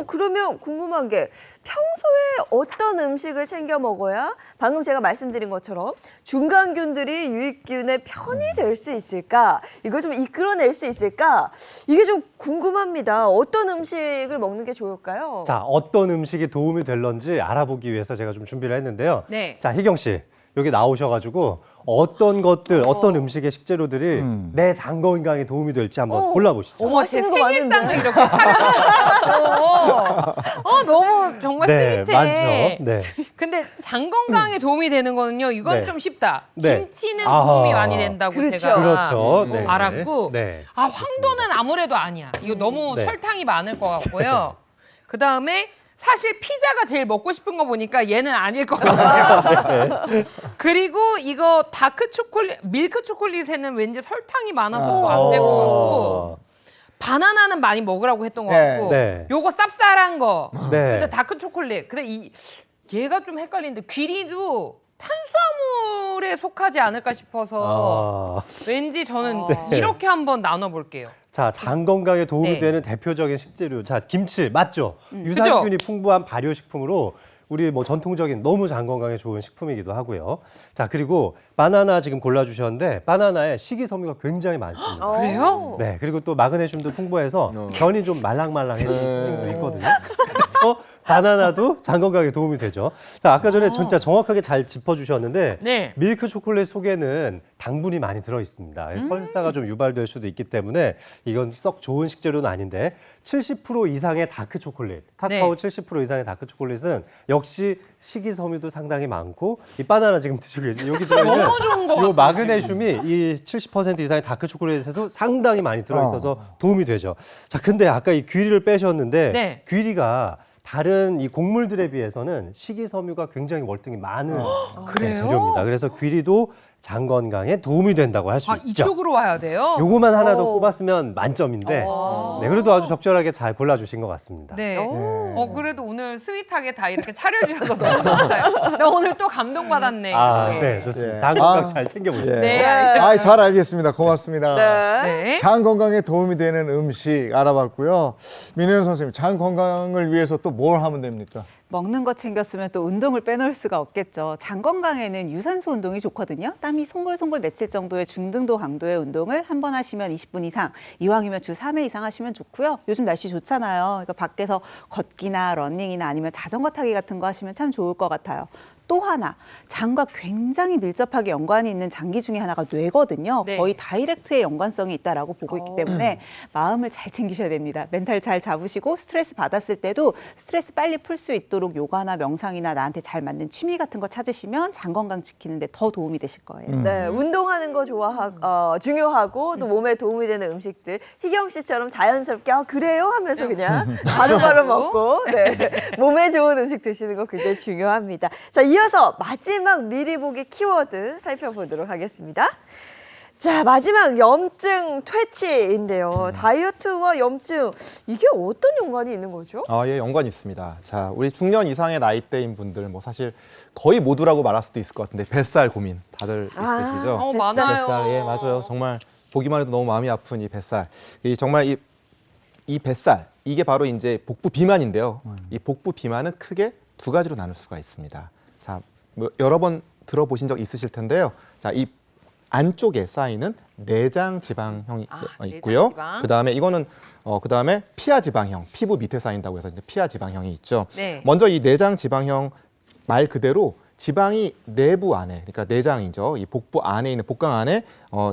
그러면 궁금한 게 평소에 어떤 음식을 챙겨 먹어야 방금 제가 말씀드린 것처럼 중간균들이 유익균의 편이 될 수 있을까? 이걸 좀 이끌어낼 수 있을까? 이게 좀 궁금합니다. 어떤 음식을 먹는 게 좋을까요? 자, 어떤 음식이 도움이 될런지 알아보기 위해서 제가 좀 준비를 했는데요. 네. 자, 희경 씨. 여기 나오셔가지고 어떤 것들, 어떤 음식의 식재료들이 내 장 건강에 도움이 될지 한번 골라보시죠. 어머, 제 맛있는 거 많은데. 생일상을 이렇게 차려놨어. 너무 정말 네, 스윗해. 많죠. 네. 근데 장 건강에 도움이 되는 거는요, 이건 네. 좀 쉽다. 네. 김치는 아하. 도움이 많이 된다고 그렇죠. 제가 그렇죠. 네. 알았고, 네. 황도는 아무래도 아니야. 이거 너무 네. 설탕이 많을 것 같고요. 그 다음에 사실 피자가 제일 먹고 싶은 거 보니까 얘는 아닐 것 같아요. 그리고 이거 다크 초콜릿, 밀크 초콜릿에는 왠지 설탕이 많아서 안 될 것 같고, 바나나는 많이 먹으라고 했던 것 같고, 네. 요거 쌉쌀한 거, 네. 근데 다크 초콜릿. 근데 얘가 좀 헷갈리는데 귀리도 탄수화물에 속하지 않을까 싶어서 왠지 저는 이렇게 한번 나눠볼게요. 자, 장 건강에 도움이 네. 되는 대표적인 식재료. 자, 김치 맞죠? 유산균이 풍부한 발효식품으로 우리 뭐 전통적인 너무 장 건강에 좋은 식품이기도 하고요. 자, 그리고 바나나 지금 골라주셨는데 바나나에 식이섬유가 굉장히 많습니다. 그래요? 네, 그리고 또 마그네슘도 풍부해서 변이 좀 말랑말랑해지는 특징도 있거든요. 그래서 바나나도 장 건강에 도움이 되죠. 자, 아까 전에 진짜 정확하게 잘 짚어주셨는데 네. 밀크 초콜릿 속에는 당분이 많이 들어 있습니다. 설사가 좀 유발될 수도 있기 때문에 이건 썩 좋은 식재료는 아닌데 70% 이상의 다크 초콜릿, 카카오 네. 70% 이상의 다크 초콜릿은 역시 식이섬유도 상당히 많고 이 바나나 지금 드시고 계시죠? 여기 들어있는 너무 좋은 것 이 같아요. 마그네슘이 이 70% 이상의 다크 초콜릿에도 상당히 많이 들어있어서 도움이 되죠. 자, 근데 아까 이 귀리를 빼셨는데 네. 귀리가 다른 이 곡물들에 비해서는 식이섬유가 굉장히 월등히 많은 그래요? 재료입니다. 그래서 귀리도 장 건강에 도움이 된다고 할 수 있죠. 이쪽으로 와야 돼요? 요거만 하나 더 꼽았으면 만점인데 네, 그래도 아주 적절하게 잘 골라주신 것 같습니다. 네. 그래도 오늘 스윗하게 다 이렇게 차려주셔서 너무 감사해요. 나 오늘 또 감동받았네. 네, 좋습니다. 예. 장 건강 잘 챙겨보시죠. 네. 잘 알겠습니다. 고맙습니다. 네. 장 건강에 도움이 되는 음식 알아봤고요. 민현 선생님, 장 건강을 위해서 또 뭘 하면 됩니까? 먹는 거 챙겼으면 또 운동을 빼놓을 수가 없겠죠. 장 건강에는 유산소 운동이 좋거든요. 땀이 송골송골 맺힐 정도의 중등도 강도의 운동을 한 번 하시면 20분 이상, 이왕이면 주 3회 이상 하시면 좋고요. 요즘 날씨 좋잖아요. 그러니까 밖에서 걷기나 러닝이나 아니면 자전거 타기 같은 거 하시면 참 좋을 것 같아요. 또 하나, 장과 굉장히 밀접하게 연관이 있는 장기 중에 하나가 뇌거든요. 네. 거의 다이렉트의 연관성이 있다라고 보고 있기 때문에 마음을 잘 챙기셔야 됩니다. 멘탈 잘 잡으시고 스트레스 받았을 때도 스트레스 빨리 풀 수 있도록 요가나 명상이나 나한테 잘 맞는 취미 같은 거 찾으시면 장 건강 지키는데 더 도움이 되실 거예요. 네, 운동하는 거 중요하고 또 몸에 도움이 되는 음식들 희경 씨처럼 자연스럽게 그래요 하면서 그냥 바로바로 먹고 몸에 좋은 음식 드시는 거 굉장히 중요합니다. 자, 이어서 마지막 미리 보기 키워드 살펴보도록 하겠습니다. 자, 마지막 염증 퇴치인데요. 다이어트와 염증 이게 어떤 연관이 있는 거죠? 예, 연관이 있습니다. 자, 우리 중년 이상의 나이대인 분들 뭐 사실 거의 모두라고 말할 수도 있을 것 같은데 뱃살 고민 다들 있으시죠? 많아요. 뱃살, 예, 맞아요. 정말 보기만 해도 너무 마음이 아픈 이 뱃살. 정말 이 뱃살 이게 바로 이제 복부 비만인데요. 이 복부 비만은 크게 두 가지로 나눌 수가 있습니다. 자, 뭐 여러 번 들어보신 적 있으실 텐데요. 자, 이 안쪽에 쌓이는 내장 지방형이 있고요. 내장 지방. 그다음에 이거는 그다음에 피하 지방형, 피부 밑에 쌓인다고 해서 이제 피하 지방형이 있죠. 네. 먼저 이 내장 지방형 말 그대로 지방이 내부 안에, 그러니까 내장이죠. 이 복부 안에 있는 복강 안에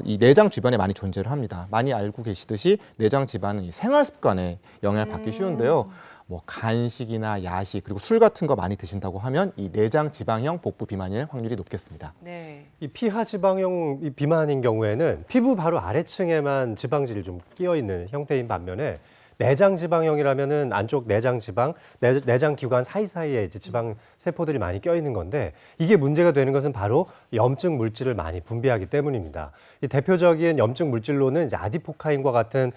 이 내장 주변에 많이 존재를 합니다. 많이 알고 계시듯이 내장 지방은 이 생활 습관에 영향을 받기 쉬운데요. 뭐 간식이나 야식 그리고 술 같은 거 많이 드신다고 하면 이 내장 지방형 복부 비만일 확률이 높겠습니다. 네. 이 피하지방형 이 비만인 경우에는 피부 바로 아래층에만 지방질이 좀 끼어 있는 형태인 반면에 내장 지방형이라면은 안쪽 내장 지방, 내장 기관 사이사이에 이제 지방 세포들이 많이 껴 있는 건데 이게 문제가 되는 것은 바로 염증 물질을 많이 분비하기 때문입니다. 이 대표적인 염증 물질로는 이제 아디포카인과 같은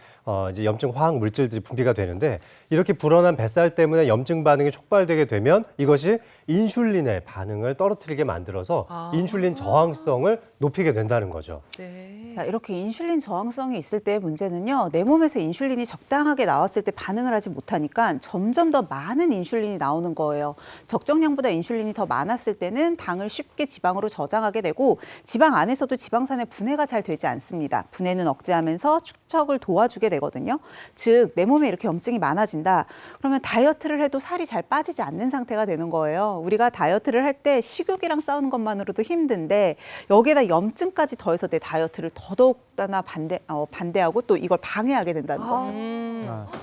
이제 염증 화학 물질들이 분비가 되는데 이렇게 불어난 뱃살 때문에 염증 반응이 촉발되게 되면 이것이 인슐린의 반응을 떨어뜨리게 만들어서 인슐린 저항성을 높이게 된다는 거죠. 네. 자, 이렇게 인슐린 저항성이 있을 때의 문제는요. 내 몸에서 인슐린이 적당하게 나왔을 때 반응을 하지 못하니까 점점 더 많은 인슐린이 나오는 거예요. 적정량보다 인슐린이 더 많았을 때는 당을 쉽게 지방으로 저장하게 되고 지방 안에서도 지방산의 분해가 잘 되지 않습니다. 분해는 억제하면서 축적을 도와주게 되거든요. 즉, 내 몸에 이렇게 염증이 많아진다. 그러면 다이어트를 해도 살이 잘 빠지지 않는 상태가 되는 거예요. 우리가 다이어트를 할 때 식욕이랑 싸우는 것만으로도 힘든데 여기에다 염증까지 더해서 내 다이어트를 더더욱다나 반대하고 또 이걸 방해하게 된다는 거죠.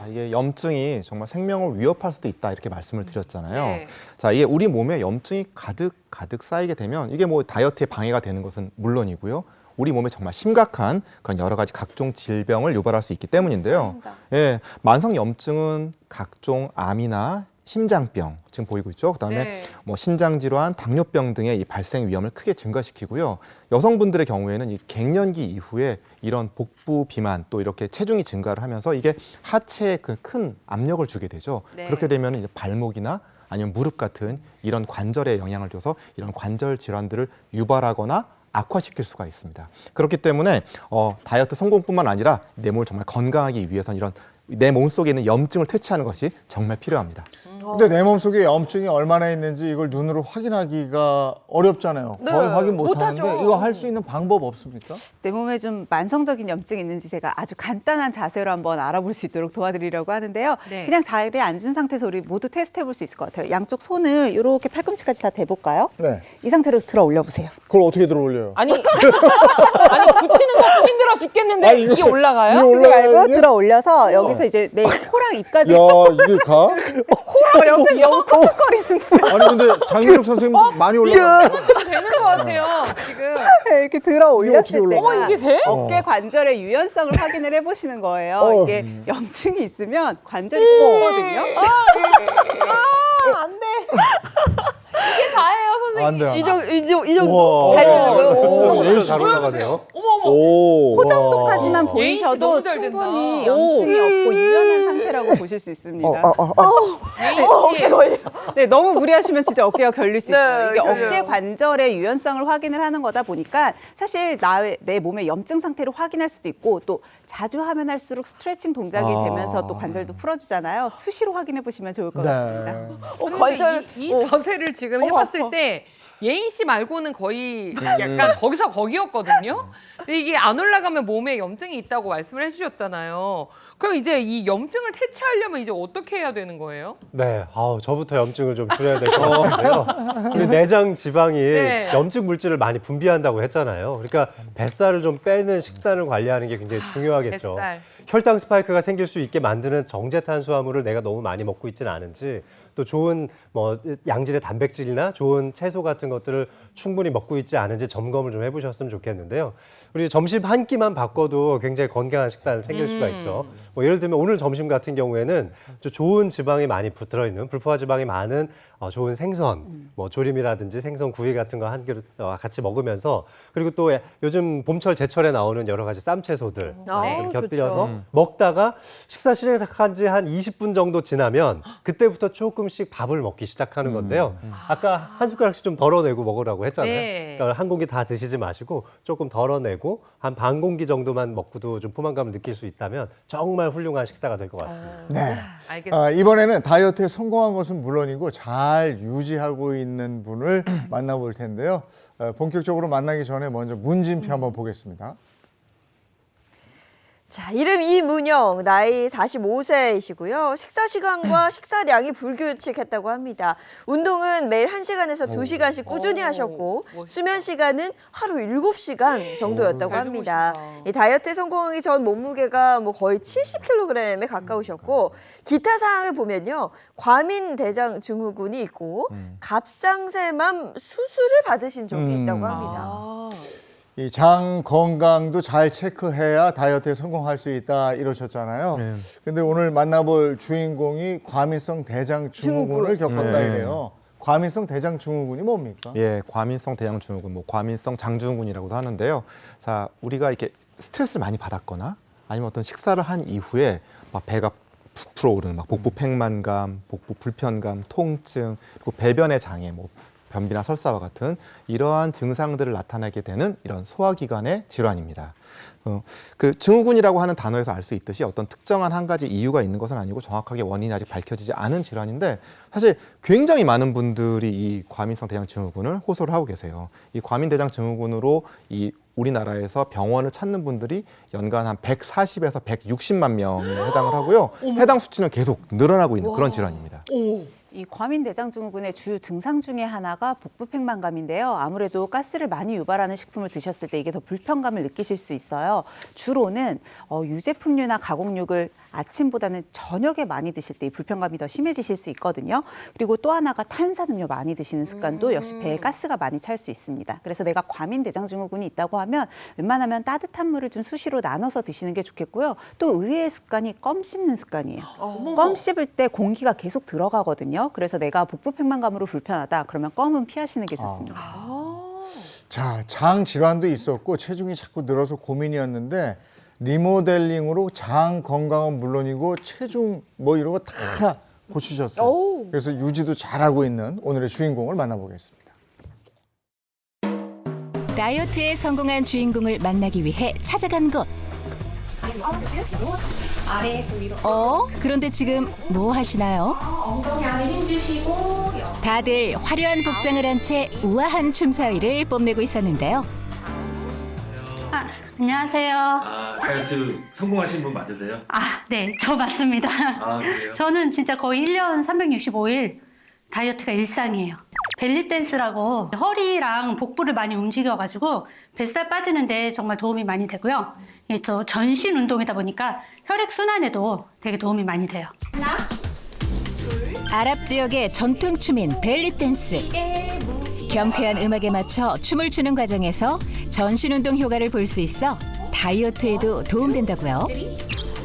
이게 염증이 정말 생명을 위협할 수도 있다 이렇게 말씀을 드렸잖아요. 네. 자, 이게 우리 몸에 염증이 가득 쌓이게 되면 이게 뭐 다이어트에 방해가 되는 것은 물론이고요. 우리 몸에 정말 심각한 그런 여러 가지 각종 질병을 유발할 수 있기 때문인데요. 예, 만성 염증은 각종 암이나 심장병 지금 보이고 있죠. 그다음에 네. 뭐 신장 질환, 당뇨병 등의 이 발생 위험을 크게 증가시키고요. 여성분들의 경우에는 이 갱년기 이후에 이런 복부 비만 또 이렇게 체중이 증가를 하면서 이게 하체에 큰 압력을 주게 되죠. 네. 그렇게 되면 이제 발목이나 아니면 무릎 같은 이런 관절에 영향을 줘서 이런 관절 질환들을 유발하거나 악화시킬 수가 있습니다. 그렇기 때문에 다이어트 성공뿐만 아니라 내 몸을 정말 건강하기 위해서는 이런 내 몸속에 있는 염증을 퇴치하는 것이 정말 필요합니다. 근데 내 몸속에 염증이 얼마나 있는지 이걸 눈으로 확인하기가 어렵잖아요. 네, 거의 확인 못 못하죠. 하는데 이거 할 수 있는 방법 없습니까? 내 몸에 좀 만성적인 염증이 있는지 제가 아주 간단한 자세로 한번 알아볼 수 있도록 도와드리려고 하는데요. 네. 그냥 자리에 앉은 상태에서 우리 모두 테스트해 볼 수 있을 것 같아요. 양쪽 손을 이렇게 팔꿈치까지 다 대볼까요? 네. 이 상태로 들어 올려보세요. 그걸 어떻게 들어올려요? 아니, 아니 붙이는 것도 힘들어 죽겠는데 아니, 이게 올라가요? 이게 쓰지 말고 올라가야지? 들어 올려서 여기서 이제 내 코랑 입까지 야, 이게 가? 옆에서 너무 컥컥거리는데 아니 근데 장민욱 선생님 많이 올라가. 되는 것 같아요 지금. 이렇게 들어 이게 어떻게 올렸을 때가 올라가? 이게 돼? 어깨 관절의 유연성을 확인을 해보시는 거예요. 어. 이게 염증이 있으면 관절이 꺾거든요. 이게 다예요 선생님. 안 돼. 이 정도 우와. 잘 되는 거예요? 오. 손으로 잘 올라가네요. 오. 그 정도까지만 예인 씨 보이셔도 너무 잘 된다. 충분히 염증이 없고 유연한 상태라고 보실 수 있습니다. 예인 씨. 네, 너무 무리하시면 진짜 어깨가 결릴 수 있어요. 네, 이게 결려요. 어깨 관절의 유연성을 확인을 하는 거다 보니까 사실 내 몸의 염증 상태를 확인할 수도 있고 또 자주 하면 할수록 스트레칭 동작이 되면서 또 관절도 풀어주잖아요. 수시로 확인해 보시면 좋을 것 같습니다. 네. 관절 이 자세를 지금 해봤을 때 예인 씨 말고는 거의 약간 거기서 거기였거든요. 근데 이게 안 올라가면 몸에 염증이 있다고 말씀을 해주셨잖아요. 그럼 이제 이 염증을 퇴치하려면 이제 어떻게 해야 되는 거예요? 네, 저부터 염증을 좀 줄여야 될 것 같은데요. 우리 내장 지방이 네. 염증 물질을 많이 분비한다고 했잖아요. 그러니까 뱃살을 좀 빼는 식단을 관리하는 게 굉장히 중요하겠죠. 뱃살. 혈당 스파이크가 생길 수 있게 만드는 정제 탄수화물을 내가 너무 많이 먹고 있지는 않은지 또 좋은 뭐 양질의 단백질이나 좋은 채소 같은 것들을 충분히 먹고 있지 않은지 점검을 좀 해보셨으면 좋겠는데요. 우리 점심 한 끼만 바꿔도 굉장히 건강한 식단을 챙길 수가 있죠. 뭐 예를 들면 오늘 점심 같은 경우에는 좋은 지방이 많이 붙어 있는 불포화 지방이 많은 좋은 생선, 뭐 조림이라든지 생선 구이 같은 거 한 그릇 같이 먹으면서 그리고 또 요즘 봄철 제철에 나오는 여러 가지 쌈채소들 곁들여서 먹다가 식사 시작한 지 한 20분 정도 지나면 그때부터 조금씩 밥을 먹기 시작하는 건데요. 아까 한 숟가락씩 좀 덜어내고 먹으라고 했잖아요. 네. 그러니까 한 공기 다 드시지 마시고 조금 덜어내고 한 반 공기 정도만 먹고도 좀 포만감을 느낄 수 있다면 정말 훌륭한 식사가 될 것 같습니다. 네. 알겠습니다. 이번에는 다이어트에 성공한 것은 물론이고 잘 유지하고 있는 분을 만나볼 텐데요. 본격적으로 만나기 전에 먼저 문진표 한번 보겠습니다. 자, 이름 이문영, 나이 45세이시고요. 식사 시간과 식사량이 불규칙했다고 합니다. 운동은 매일 1시간에서 2시간씩 꾸준히 하셨고 수면 시간은 하루 7시간 정도였다고 합니다. 이 다이어트에 성공하기 전 몸무게가 거의 70kg에 가까우셨고 기타 사항을 보면요. 과민대장 증후군이 있고 갑상샘암 수술을 받으신 적이 있다고 합니다. 이 장 건강도 잘 체크해야 다이어트에 성공할 수 있다 이러셨잖아요. 근데 오늘 만나볼 주인공이 과민성 대장 증후군을 겪었다 이래요. 과민성 대장 증후군이 뭡니까? 예, 과민성 대장 증후군, 뭐 과민성 장증후군이라고도 하는데요. 자, 우리가 이렇게 스트레스를 많이 받았거나 아니면 어떤 식사를 한 이후에 막 배가 푹 불어오르는 막 복부 팽만감, 복부 불편감, 통증, 그리고 배변의 장애, 뭐 변비나 설사와 같은 이러한 증상들을 나타내게 되는 이런 소화기관의 질환입니다. 그 증후군이라고 하는 단어에서 알 수 있듯이 어떤 특정한 한 가지 이유가 있는 것은 아니고 정확하게 원인이 아직 밝혀지지 않은 질환인데 사실 굉장히 많은 분들이 이 과민성 대장 증후군을 호소를 하고 계세요. 이 과민대장 증후군으로 이 우리나라에서 병원을 찾는 분들이 연간 한 140에서 160만 명에 해당을 하고요. 해당 수치는 계속 늘어나고 있는 그런 질환입니다. 이 과민대장증후군의 주요 증상 중에 하나가 복부팽만감인데요. 아무래도 가스를 많이 유발하는 식품을 드셨을 때 이게 더 불편감을 느끼실 수 있어요. 주로는 유제품류나 가공육을 아침보다는 저녁에 많이 드실 때 이 불편감이 더 심해지실 수 있거든요. 그리고 또 하나가 탄산음료 많이 드시는 습관도 역시 배에 가스가 많이 찰 수 있습니다. 그래서 내가 과민대장증후군이 있다고 하면 웬만하면 따뜻한 물을 좀 수시로 나눠서 드시는 게 좋겠고요. 또 의외의 습관이 껌 씹는 습관이에요. 껌 씹을 때 공기가 계속 들어가거든요. 그래서 내가 복부팽만감으로 불편하다 그러면 껌은 피하시는 게 좋습니다. 자, 장 질환도 있었고 체중이 자꾸 늘어서 고민이었는데 리모델링으로 장 건강은 물론이고 체중 뭐 이런 거 다 고치셨어요. 그래서 유지도 잘하고 있는 오늘의 주인공을 만나보겠습니다. 다이어트에 성공한 주인공을 만나기 위해 찾아간 곳. 그런데 지금 뭐 하시나요? 엉덩이 안에 힘주시고 다들 화려한 복장을 한 채 우아한 춤사위를 뽐내고 있었는데요. 안녕하세요. 다이어트 성공하신 분 맞으세요? 네, 저 맞습니다. 그래요? 저는 진짜 거의 1년 365일 다이어트가 일상이에요. 벨리 댄스라고 허리랑 복부를 많이 움직여가지고 뱃살 빠지는데 정말 도움이 많이 되고요. 이게 또 전신 운동이다 보니까 혈액 순환에도 되게 도움이 많이 돼요. 아랍 지역의 전통 춤인 벨리 댄스. 경쾌한 음악에 맞춰 춤을 추는 과정에서 전신 운동 효과를 볼 수 있어 다이어트에도 도움된다고요.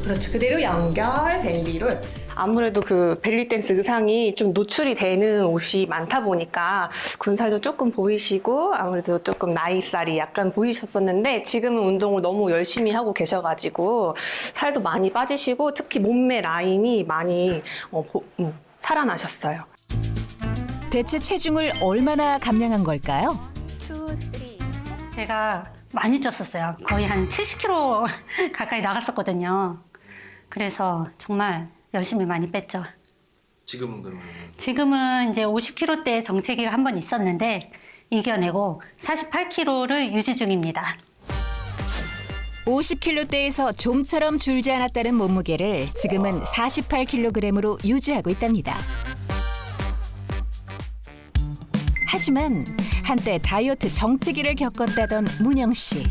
그렇죠. 그대로 연결, 벨리롤. 아무래도 그 벨리 댄스 의상이 좀 노출이 되는 옷이 많다 보니까 군살도 조금 보이시고 아무래도 조금 나이살이 약간 보이셨었는데 지금은 운동을 너무 열심히 하고 계셔가지고 살도 많이 빠지시고 특히 몸매 라인이 많이 살아나셨어요. 대체 체중을 얼마나 감량한 걸까요? 제가 많이 쪘었어요. 거의 한 70kg 가까이 나갔었거든요. 그래서 정말 열심히 많이 뺐죠. 지금은 그러면? 지금은 이제 50kg대 정체기가 한 번 있었는데 이겨내고 48kg를 유지 중입니다. 50kg대에서 좀처럼 줄지 않았다는 몸무게를 지금은 48kg으로 유지하고 있답니다. 하지만 한때 다이어트 정체기를 겪었다던 문영 씨.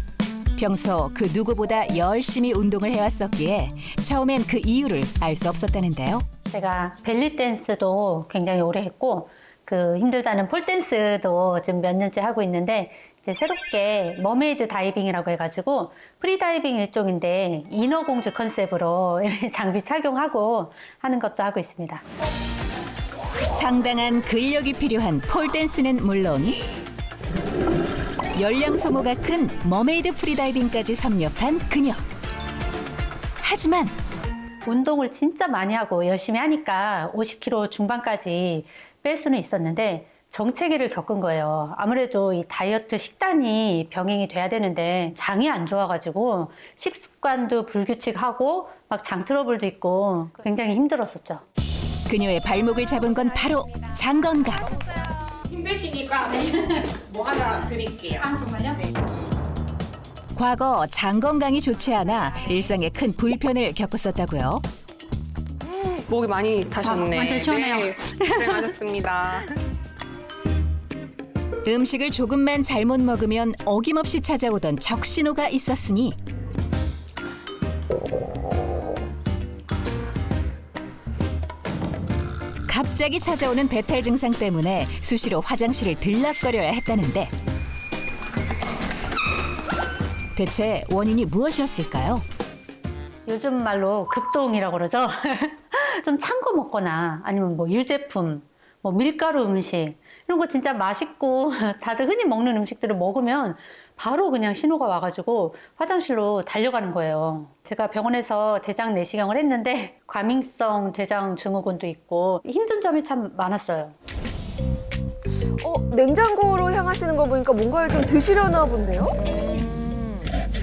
평소 그 누구보다 열심히 운동을 해왔었기에 처음엔 그 이유를 알 수 없었다는데요. 제가 벨리 댄스도 굉장히 오래 했고 그 힘들다는 폴 댄스도 지금 몇 년째 하고 있는데 이제 새롭게 머메이드 다이빙이라고 해가지고 프리다이빙 일종인데 인어공주 컨셉으로 장비 착용하고 하는 것도 하고 있습니다. 상당한 근력이 필요한 폴 댄스는 물론 열량 소모가 큰 머메이드 프리다이빙까지 섭렵한 그녀. 하지만 운동을 진짜 많이 하고 열심히 하니까 50kg 중반까지 뺄 수는 있었는데 정체기를 겪은 거예요. 아무래도 이 다이어트 식단이 병행이 돼야 되는데 장이 안 좋아가지고 식습관도 불규칙하고 막 장 트러블도 있고 굉장히 힘들었었죠. 그녀의 발목을 잡은 건 바로 장 건강. 힘드시니까 뭐 하나 드릴게요. 정말요? 네. 과거 장 건강이 좋지 않아 일상에 큰 불편을 겪었었다고요. 목이 많이 타셨네. 완전 시원해요. 네, 고생하셨습니다. 음식을 조금만 잘못 먹으면 어김없이 찾아오던 적신호가 있었으니 갑자기 찾아오는 배탈 증상 때문에 수시로 화장실을 들락거려야 했다는데 대체 원인이 무엇이었을까요? 요즘 말로 급동이라고 그러죠. 좀 찬 거 먹거나 아니면 뭐 유제품, 뭐 밀가루 음식 이런 거 진짜 맛있고 다들 흔히 먹는 음식들을 먹으면 바로 그냥 신호가 와가지고 화장실로 달려가는 거예요. 제가 병원에서 대장 내시경을 했는데 과민성 대장 증후군도 있고 힘든 점이 참 많았어요. 냉장고로 향하시는 거 보니까 뭔가를 좀 드시려나 본데요?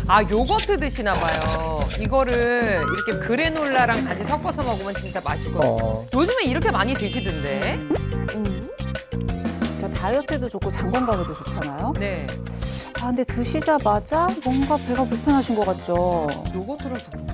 아, 요거트 드시나 봐요. 이거를 이렇게 그래놀라랑 같이 섞어서 먹으면 진짜 맛있거든요. 요즘에 이렇게 많이 드시던데. 진짜 다이어트에도 좋고 장 건강에도 좋잖아요. 네. 아, 근데 드시자마자 뭔가 배가 불편하신 것 같죠? 요거트라서 그런가?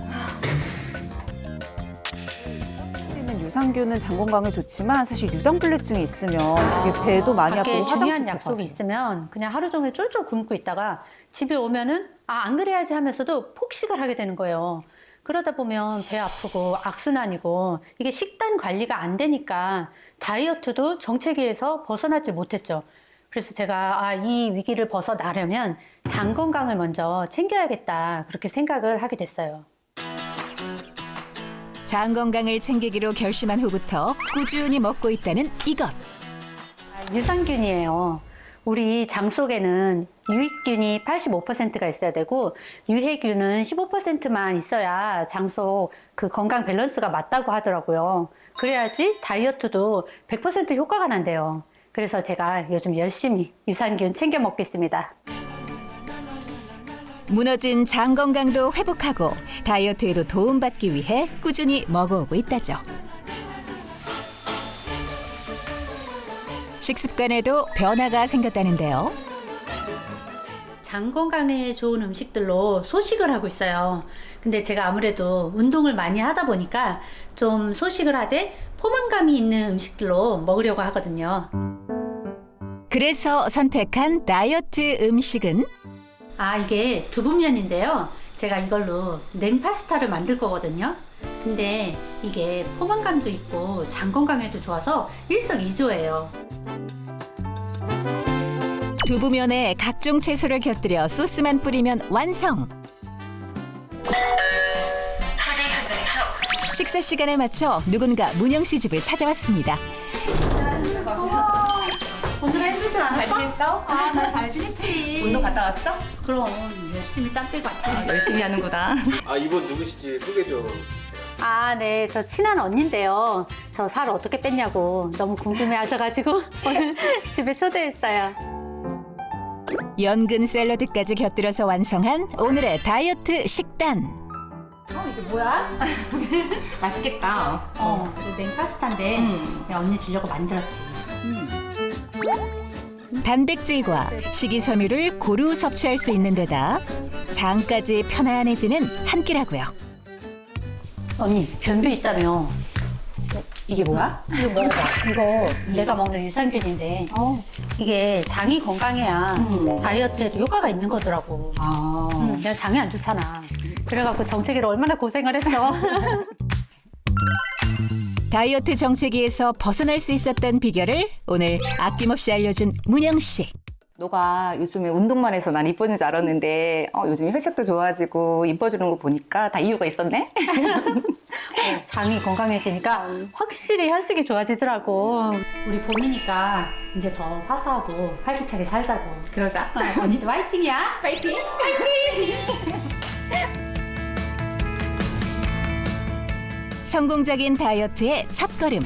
있는 유산균은 장 건강에 좋지만 사실 유당불내증이 있으면 이게 배도 많이 밖에 아프고 화장실 중요한 약속이 있으면 그냥 하루 종일 쫄쫄 굶고 있다가 집에 오면은 안 그래야지 하면서도 폭식을 하게 되는 거예요. 그러다 보면 배 아프고 악순환이고 이게 식단 관리가 안 되니까 다이어트도 정체기에서 벗어나지 못했죠. 그래서 제가 이 위기를 벗어나려면 장 건강을 먼저 챙겨야겠다 그렇게 생각을 하게 됐어요. 장 건강을 챙기기로 결심한 후부터 꾸준히 먹고 있다는 이것. 유산균이에요. 우리 장 속에는 유익균이 85%가 있어야 되고 유해균은 15%만 있어야 장 속 그 건강 밸런스가 맞다고 하더라고요. 그래야지 다이어트도 100% 효과가 난대요. 그래서 제가 요즘 열심히 유산균 챙겨 먹겠습니다. 무너진 장 건강도 회복하고 다이어트에도 도움받기 위해 꾸준히 먹어오고 있다죠. 식습관에도 변화가 생겼다는데요. 장 건강에 좋은 음식들로 소식을 하고 있어요. 근데 제가 아무래도 운동을 많이 하다 보니까 좀 소식을 하되 포만감이 있는 음식들로 먹으려고 하거든요. 그래서 선택한 다이어트 음식은? 이게 두부면인데요. 제가 이걸로 냉파스타를 만들 거거든요. 근데 이게 포만감도 있고 장 건강에도 좋아서 일석이조예요. 두부면에 각종 채소를 곁들여 소스만 뿌리면 완성. 식사 시간에 맞춰 누군가 문영 씨 집을 찾아왔습니다. 오늘 힘들지 않았어? 잘 지냈어? 나 잘 지냈지. 운동 갔다 왔어? 그럼 열심히 땀 빼고 왔지. 열심히 하는구나. 이분 누구시지 소개 좀. 네, 저 친한 언니인데요. 저 살 어떻게 뺐냐고 너무 궁금해 하셔가지고 오늘 집에 초대했어요. 연근 샐러드까지 곁들여서 완성한 오늘의 다이어트 식단. 이게 뭐야? 맛있겠다. 냉파스타인데 내가 언니 주려고 만들었지. 단백질과 식이섬유를 고루 섭취할 수 있는 데다 장까지 편안해지는 한 끼라고요. 언니, 변비 있다며. 이게 뭐야? 이거 먹어봐. 이거 내가 먹는 유산균인데 이게 장이 건강해야 다이어트에도 효과가 있는 거더라고. 내가 장이 안 좋잖아. 그래갖고 정체기를 얼마나 고생을 했어. 다이어트 정체기에서 벗어날 수 있었던 비결을 오늘 아낌없이 알려준 문영 씨. 너가 요즘에 운동만 해서 난 이뻐진 줄 알았는데 요즘에 혈색도 좋아지고 이뻐지는 거 보니까 다 이유가 있었네? 장이 건강해지니까 확실히 혈색이 좋아지더라고. 우리 봄이니까 이제 더 화사하고 활기차게 살자고. 그러자. 언니도 화이팅이야. 파이팅! 성공적인 다이어트의 첫걸음.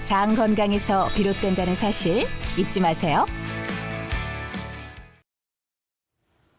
장 건강에서 비롯된다는 사실 잊지 마세요.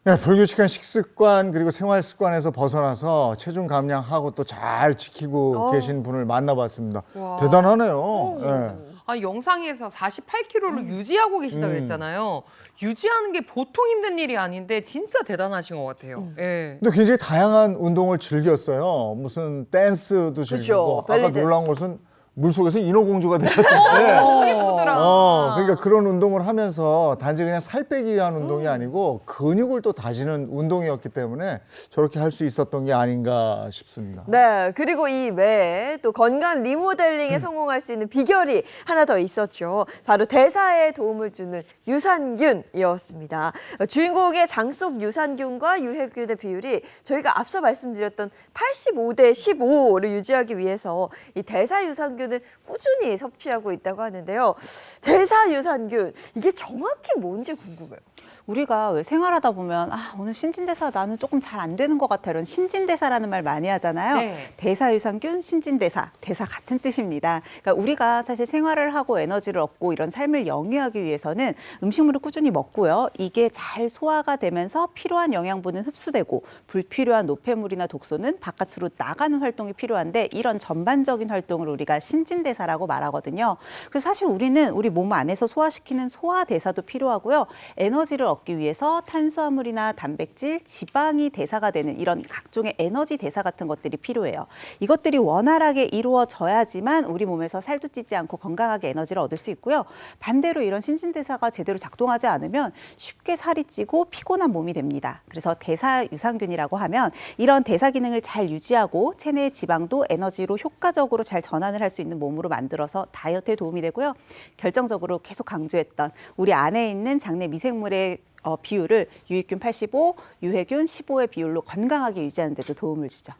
네, 불규칙한 식습관 그리고 생활 습관에서 벗어나서 체중 감량하고 또 잘 지키고 계신 분을 만나봤습니다. 대단하네요. 네. 영상에서 48kg를 유지하고 계시다 그랬잖아요. 유지하는 게 보통 힘든 일이 아닌데 진짜 대단하신 것 같아요. 예. 근데 굉장히 다양한 운동을 즐겼어요. 무슨 댄스도 즐기고 아까 벨리 놀라운 것은 물속에서 인어공주가 되셨는데 너무 예쁘더라. 그러니까 그런 운동을 하면서 단지 그냥 살 빼기 위한 운동이 아니고 근육을 또 다지는 운동이었기 때문에 저렇게 할 수 있었던 게 아닌가 싶습니다. 네, 그리고 이 외에 또 건강 리모델링에 성공할 수 있는 비결이 하나 더 있었죠. 바로 대사에 도움을 주는 유산균이었습니다. 주인공의 장속 유산균과 유해균의 비율이 저희가 앞서 말씀드렸던 85대 15를 유지하기 위해서 이 대사 유산균을 꾸준히 섭취하고 있다고 하는데요. 대사 유산균, 이게 정확히 뭔지 궁금해요. 우리가 왜 생활하다 보면 오늘 신진대사 나는 조금 잘 안 되는 것 같아 이런 신진대사라는 말 많이 하잖아요. 네. 대사유산균, 신진대사, 대사 같은 뜻입니다. 그러니까 우리가 사실 생활을 하고 에너지를 얻고 이런 삶을 영위하기 위해서는 음식물을 꾸준히 먹고요. 이게 잘 소화가 되면서 필요한 영양분은 흡수되고 불필요한 노폐물이나 독소는 바깥으로 나가는 활동이 필요한데 이런 전반적인 활동을 우리가 신진대사라고 말하거든요. 그래서 사실 우리는 우리 몸 안에서 소화시키는 소화대사도 필요하고요. 에너지를 얻기 위해서 탄수화물이나 단백질, 지방이 대사가 되는 이런 각종의 에너지 대사 같은 것들이 필요해요. 이것들이 원활하게 이루어져야지만 우리 몸에서 살도 찌지 않고 건강하게 에너지를 얻을 수 있고요. 반대로 이런 신진대사가 제대로 작동하지 않으면 쉽게 살이 찌고 피곤한 몸이 됩니다. 그래서 대사유산균이라고 하면 이런 대사 기능을 잘 유지하고 체내의 지방도 에너지로 효과적으로 잘 전환을 할 수 있는 몸으로 만들어서 다이어트에 도움이 되고요. 결정적으로 계속 강조했던 우리 안에 있는 장내 미생물의 비율을 유익균 85, 유해균 15의 비율로 건강하게 유지하는 데도 도움을 주죠.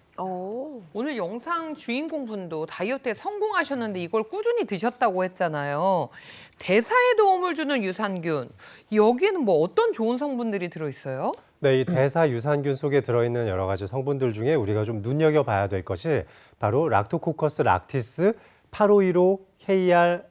오늘 영상 주인공 분도 다이어트에 성공하셨는데 이걸 꾸준히 드셨다고 했잖아요. 대사에 도움을 주는 유산균, 여기에는 뭐 어떤 좋은 성분들이 들어있어요? 네, 이 대사 유산균 속에 들어있는 여러 가지 성분들 중에 우리가 좀 눈여겨봐야 될 것이 바로 락토코커스 락티스 8515 KR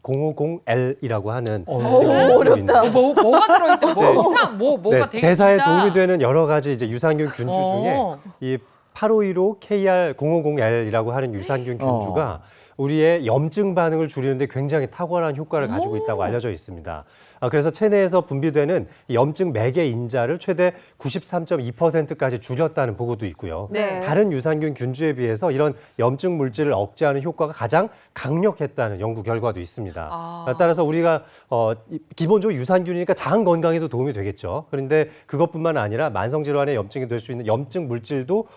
050L이라고 하는 어렵다. 뭐가 들어있대? 뭐가 되게 대사에 진짜. 도움이 되는 여러 가지 이제 유산균 균주 중에 이 8515 KR 050L이라고 하는 유산균 균주가 우리의 염증 반응을 줄이는데 굉장히 탁월한 효과를 가지고 있다고 알려져 있습니다. 그래서 체내에서 분비되는 염증 매개 인자를 최대 93.2%까지 줄였다는 보고도 있고요. 네. 다른 유산균 균주에 비해서 이런 염증 물질을 억제하는 효과가 가장 강력했다는 연구 결과도 있습니다. 따라서 우리가 기본적으로 유산균이니까 장 건강에도 도움이 되겠죠. 그런데 그것뿐만 아니라 만성 질환의 염증이 될 수 있는 염증 물질도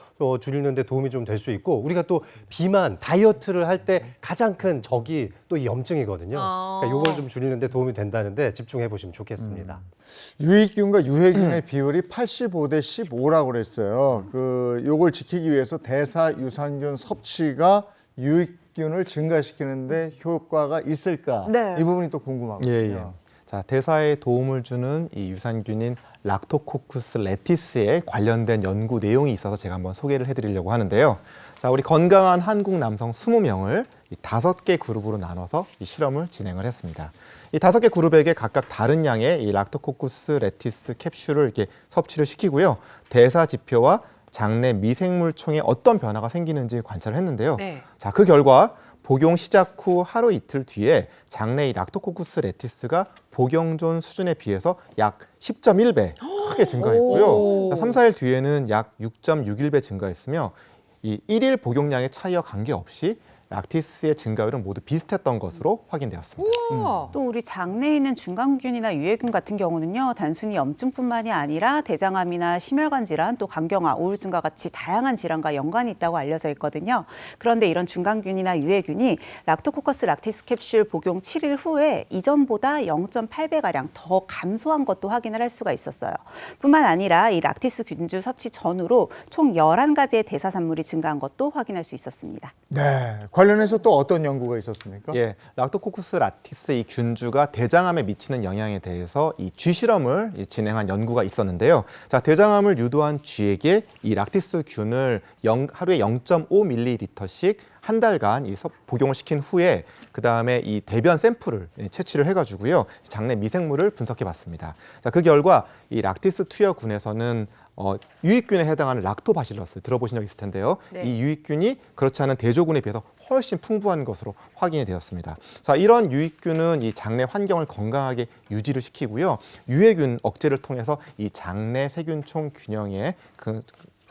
줄이는 데 도움이 좀 될 수 있고 우리가 또 비만, 다이어트를 할 때 가장 큰 적이 또 이 염증이거든요. 그러니까 이걸 좀 줄이는 데 도움이 된다는데 집중해 보시면 좋겠습니다. 유익균과 유해균의 비율이 85대 15라고 그랬어요. 요걸 지키기 위해서 대사 유산균 섭취가 유익균을 증가시키는데 효과가 있을까? 네. 이 부분이 또 궁금하거든요. 자, 대사에 도움을 주는 이 유산균인 락토코쿠스 레티스에 관련된 연구 내용이 있어서 제가 한번 소개를 해드리려고 하는데요. 자, 우리 건강한 한국 남성 20명을 이 5개 그룹으로 나눠서 이 실험을 진행을 했습니다. 이 5개 그룹에게 각각 다른 양의 이 락토코쿠스 레티스 캡슐을 이렇게 섭취를 시키고요. 대사 지표와 장내 미생물총에 어떤 변화가 생기는지 관찰을 했는데요. 네. 자, 그 결과 복용 시작 후 하루 이틀 뒤에 장내 이 락토코쿠스 레티스가 복용 전 수준에 비해서 약 10.1배 크게 증가했고요. 3, 4일 뒤에는 약 6.61배 증가했으며 이 1일 복용량의 차이와 관계없이 락티스의 증가율은 모두 비슷했던 것으로 확인되었습니다. 또 우리 장내에 있는 중간균이나 유해균 같은 경우는요. 단순히 염증뿐만이 아니라 대장암이나 심혈관 질환, 또 간경화, 우울증과 같이 다양한 질환과 연관이 있다고 알려져 있거든요. 그런데 이런 중간균이나 유해균이 락토코커스 락티스 캡슐 복용 7일 후에 이전보다 0.8배가량 더 감소한 것도 확인을 할 수가 있었어요. 뿐만 아니라 이 락티스 균주 섭취 전후로 총 11가지의 대사산물이 증가한 것도 확인할 수 있었습니다. 네. 관련해서 또 어떤 연구가 있었습니까? 예, 락토코쿠스 라티스 이 균주가 대장암에 미치는 영향에 대해서 이 쥐 실험을 진행한 연구가 있었는데요. 자, 대장암을 유도한 쥐에게 이 락티스 균을 하루에 0.5ml씩 한 달간 복용을 시킨 후에 그다음에 이 대변 샘플을 채취를 해가지고요. 장내 미생물을 분석해 봤습니다. 자, 그 결과 이 락티스 투여군에서는 유익균에 해당하는 락토바실러스 들어보신 적 있을 텐데요. 네. 이 유익균이 그렇지 않은 대조군에 비해서 훨씬 풍부한 것으로 확인이 되었습니다. 자, 이런 유익균은 이 장내 환경을 건강하게 유지를 시키고요. 유해균 억제를 통해서 이 장내 세균총 균형의 그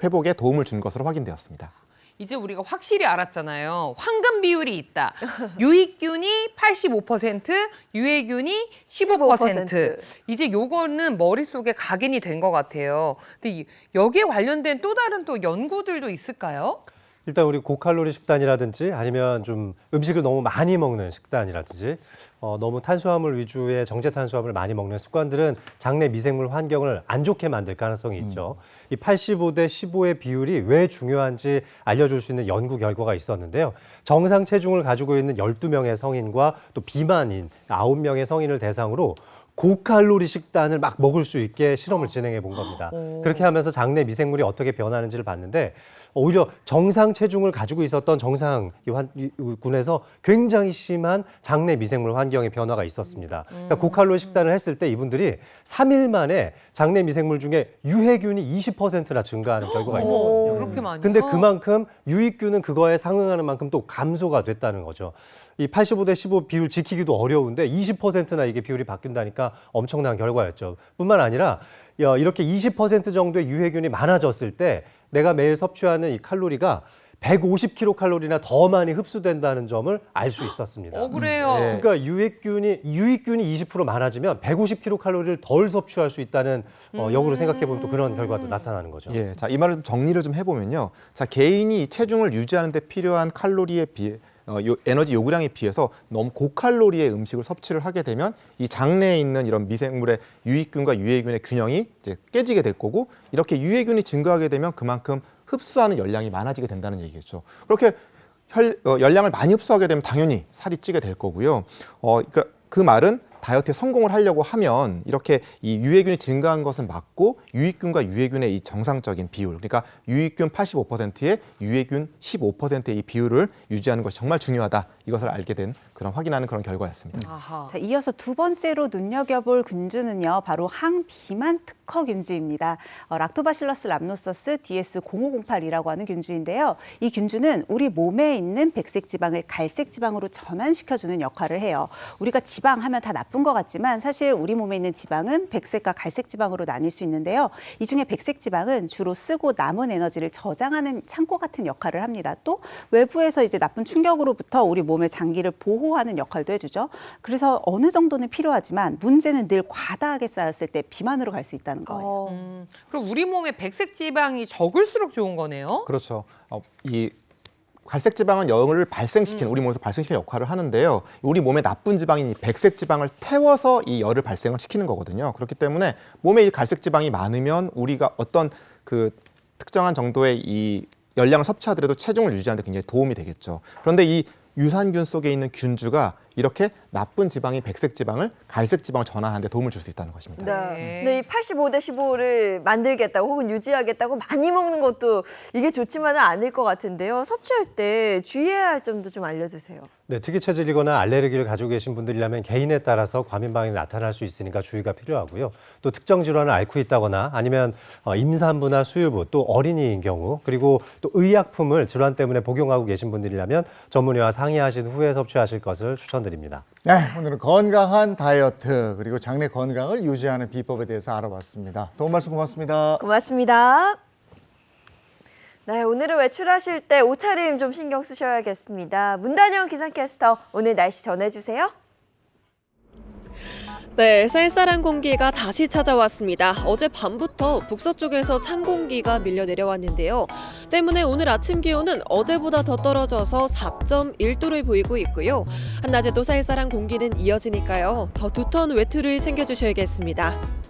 회복에 도움을 준 것으로 확인되었습니다. 이제 우리가 확실히 알았잖아요. 황금 비율이 있다. 유익균이 85%, 유해균이 15%. 이제 요거는 머릿속에 각인이 된 것 같아요. 근데 여기에 관련된 또 다른 또 연구들도 있을까요? 일단 우리 고칼로리 식단이라든지 아니면 좀 음식을 너무 많이 먹는 식단이라든지 너무 탄수화물 위주의 정제 탄수화물을 많이 먹는 습관들은 장내 미생물 환경을 안 좋게 만들 가능성이 있죠. 이 85대 15의 비율이 왜 중요한지 알려줄 수 있는 연구 결과가 있었는데요. 정상 체중을 가지고 있는 12명의 성인과 또 비만인 9명의 성인을 대상으로 고칼로리 식단을 막 먹을 수 있게 실험을 진행해 본 겁니다. 그렇게 하면서 장내 미생물이 어떻게 변하는지를 봤는데 오히려 정상 체중을 가지고 있었던 정상군에서 굉장히 심한 장내 미생물 환경의 변화가 있었습니다. 그러니까 고칼로리 식단을 했을 때 이분들이 3일 만에 장내 미생물 중에 유해균이 20%나 증가하는 결과가 있었거든요. 그렇게 많이요? 근데 그만큼 유익균은 그거에 상응하는 만큼 또 감소가 됐다는 거죠. 이 85대 15 비율 지키기도 어려운데 20%나 이게 비율이 바뀐다니까 엄청난 결과였죠. 뿐만 아니라 이렇게 20% 정도의 유해균이 많아졌을 때 내가 매일 섭취하는 이 칼로리가 150kcal나 더 많이 흡수된다는 점을 알 수 있었습니다. 그래요. 그러니까 유익균이 20% 많아지면 150kcal를 덜 섭취할 수 있다는 역으로 생각해 보면 또 그런 결과도 나타나는 거죠. 예, 자, 이 말을 좀 정리를 좀 해보면요. 자, 개인이 체중을 유지하는 데 필요한 칼로리에 비해 에너지 요구량에 비해서 너무 고칼로리의 음식을 섭취를 하게 되면 이 장내에 있는 이런 미생물의 유익균과 유해균의 균형이 이제 깨지게 될 거고, 이렇게 유해균이 증가하게 되면 그만큼 흡수하는 열량이 많아지게 된다는 얘기겠죠. 그렇게 열량을 많이 흡수하게 되면 당연히 살이 찌게 될 거고요. 그러니까 그 말은 다이어트에 성공을 하려고 하면 이렇게 이 유해균이 증가한 것은 맞고 유익균과 유해균의 이 정상적인 비율, 그러니까 유익균 85%에 유해균 15%의 이 비율을 유지하는 것이 정말 중요하다. 이것을 알게 된 그런 확인하는 그런 결과였습니다. 자, 이어서 두 번째로 눈여겨볼 균주는요, 바로 항비만 특허 균주입니다. 락토바실러스 람노서스 DS0508이라고 하는 균주인데요. 이 균주는 우리 몸에 있는 백색 지방을 갈색 지방으로 전환시켜주는 역할을 해요. 우리가 지방 하면 다 나쁜 것 같지만 사실 우리 몸에 있는 지방은 백색과 갈색 지방으로 나뉠 수 있는데요. 이 중에 백색 지방은 주로 쓰고 남은 에너지를 저장하는 창고 같은 역할을 합니다. 또 외부에서 이제 나쁜 충격으로부터 우리 몸의 장기를 보호하는 역할도 해주죠. 그래서 어느 정도는 필요하지만 문제는 늘 과다하게 쌓였을 때 비만으로 갈 수 있다는 거예요. 그럼 우리 몸에 백색 지방이 적을수록 좋은 거네요? 그렇죠. 이 갈색 지방은 열을 발생시키는, 우리 몸에서 발생시키는 역할을 하는데요. 우리 몸에 나쁜 지방인 이 백색 지방을 태워서 이 열을 발생을 시키는 거거든요. 그렇기 때문에 몸에 이 갈색 지방이 많으면 우리가 어떤 그 특정한 정도의 이 열량을 섭취하더라도 체중을 유지하는 데 굉장히 도움이 되겠죠. 그런데 이 유산균 속에 있는 균주가 이렇게 나쁜 지방인 백색 지방을 갈색 지방으로 전환하는 데 도움을 줄 수 있다는 것입니다. 네. 근데 이 85대 15를 만들겠다고 혹은 유지하겠다고 많이 먹는 것도 이게 좋지만은 않을 것 같은데요. 섭취할 때 주의해야 할 점도 좀 알려주세요. 네, 특이 체질이거나 알레르기를 가지고 계신 분들이라면 개인에 따라서 과민 반응이 나타날 수 있으니까 주의가 필요하고요. 또 특정 질환을 앓고 있다거나 아니면 임산부나 수유부, 또 어린이인 경우, 그리고 또 의약품을 질환 때문에 복용하고 계신 분들이라면 전문의와 상의하신 후에 섭취하실 것을 추천드립니다. 네, 오늘은 건강한 다이어트 그리고 장내 건강을 유지하는 비법에 대해서 알아봤습니다. 도움 말씀 고맙습니다. 고맙습니다. 네, 오늘은 외출하실 때 옷차림 좀 신경 쓰셔야겠습니다. 문단영 기상캐스터, 오늘 날씨 전해주세요. 네, 쌀쌀한 공기가 다시 찾아왔습니다. 어제 밤부터 북서쪽에서 찬 공기가 밀려 내려왔는데요. 때문에 오늘 아침 기온은 어제보다 더 떨어져서 4.1도를 보이고 있고요. 한낮에도 쌀쌀한 공기는 이어지니까요. 더 두터운 외투를 챙겨주셔야겠습니다.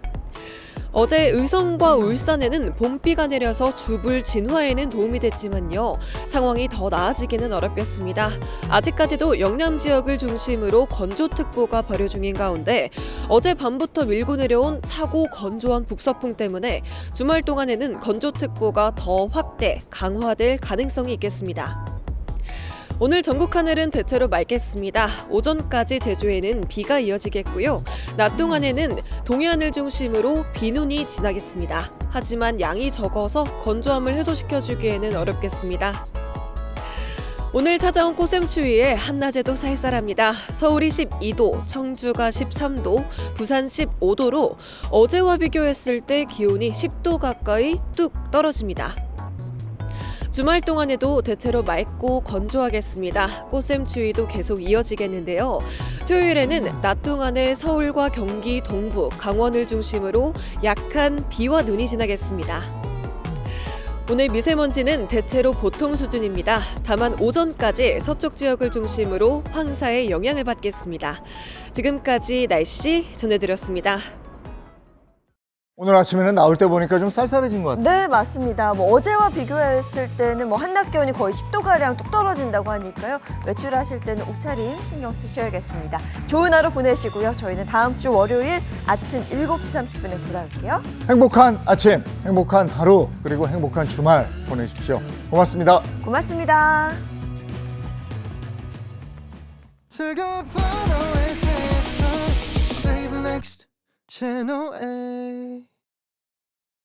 어제 의성과 울산에는 봄비가 내려서 주불 진화에는 도움이 됐지만요. 상황이 더 나아지기는 어렵겠습니다. 아직까지도 영남 지역을 중심으로 건조특보가 발효 중인 가운데 어제 밤부터 밀고 내려온 차고 건조한 북서풍 때문에 주말 동안에는 건조특보가 더 확대, 강화될 가능성이 있겠습니다. 오늘 전국 하늘은 대체로 맑겠습니다. 오전까지 제주에는 비가 이어지겠고요. 낮 동안에는 동해안을 중심으로 비눈이 지나겠습니다. 하지만 양이 적어서 건조함을 해소시켜주기에는 어렵겠습니다. 오늘 찾아온 꽃샘추위에 한낮에도 쌀쌀합니다. 서울이 12도, 청주가 13도, 부산 15도로 어제와 비교했을 때 기온이 10도 가까이 뚝 떨어집니다. 주말 동안에도 대체로 맑고 건조하겠습니다. 꽃샘추위도 계속 이어지겠는데요. 토요일에는 낮 동안에 서울과 경기 동부, 강원을 중심으로 약한 비와 눈이 지나겠습니다. 오늘 미세먼지는 대체로 보통 수준입니다. 다만 오전까지 서쪽 지역을 중심으로 황사의 영향을 받겠습니다. 지금까지 날씨 전해드렸습니다. 오늘 아침에는 나올 때 보니까 좀 쌀쌀해진 것 같아요. 네, 맞습니다. 어제와 비교했을 때는 한낮 기온이 거의 10도가량 뚝 떨어진다고 하니까요. 외출하실 때는 옷차림 신경 쓰셔야겠습니다. 좋은 하루 보내시고요. 저희는 다음 주 월요일 아침 7시 30분에 돌아올게요. 행복한 아침, 행복한 하루, 그리고 행복한 주말 보내십시오. 고맙습니다. 고맙습니다. Channel A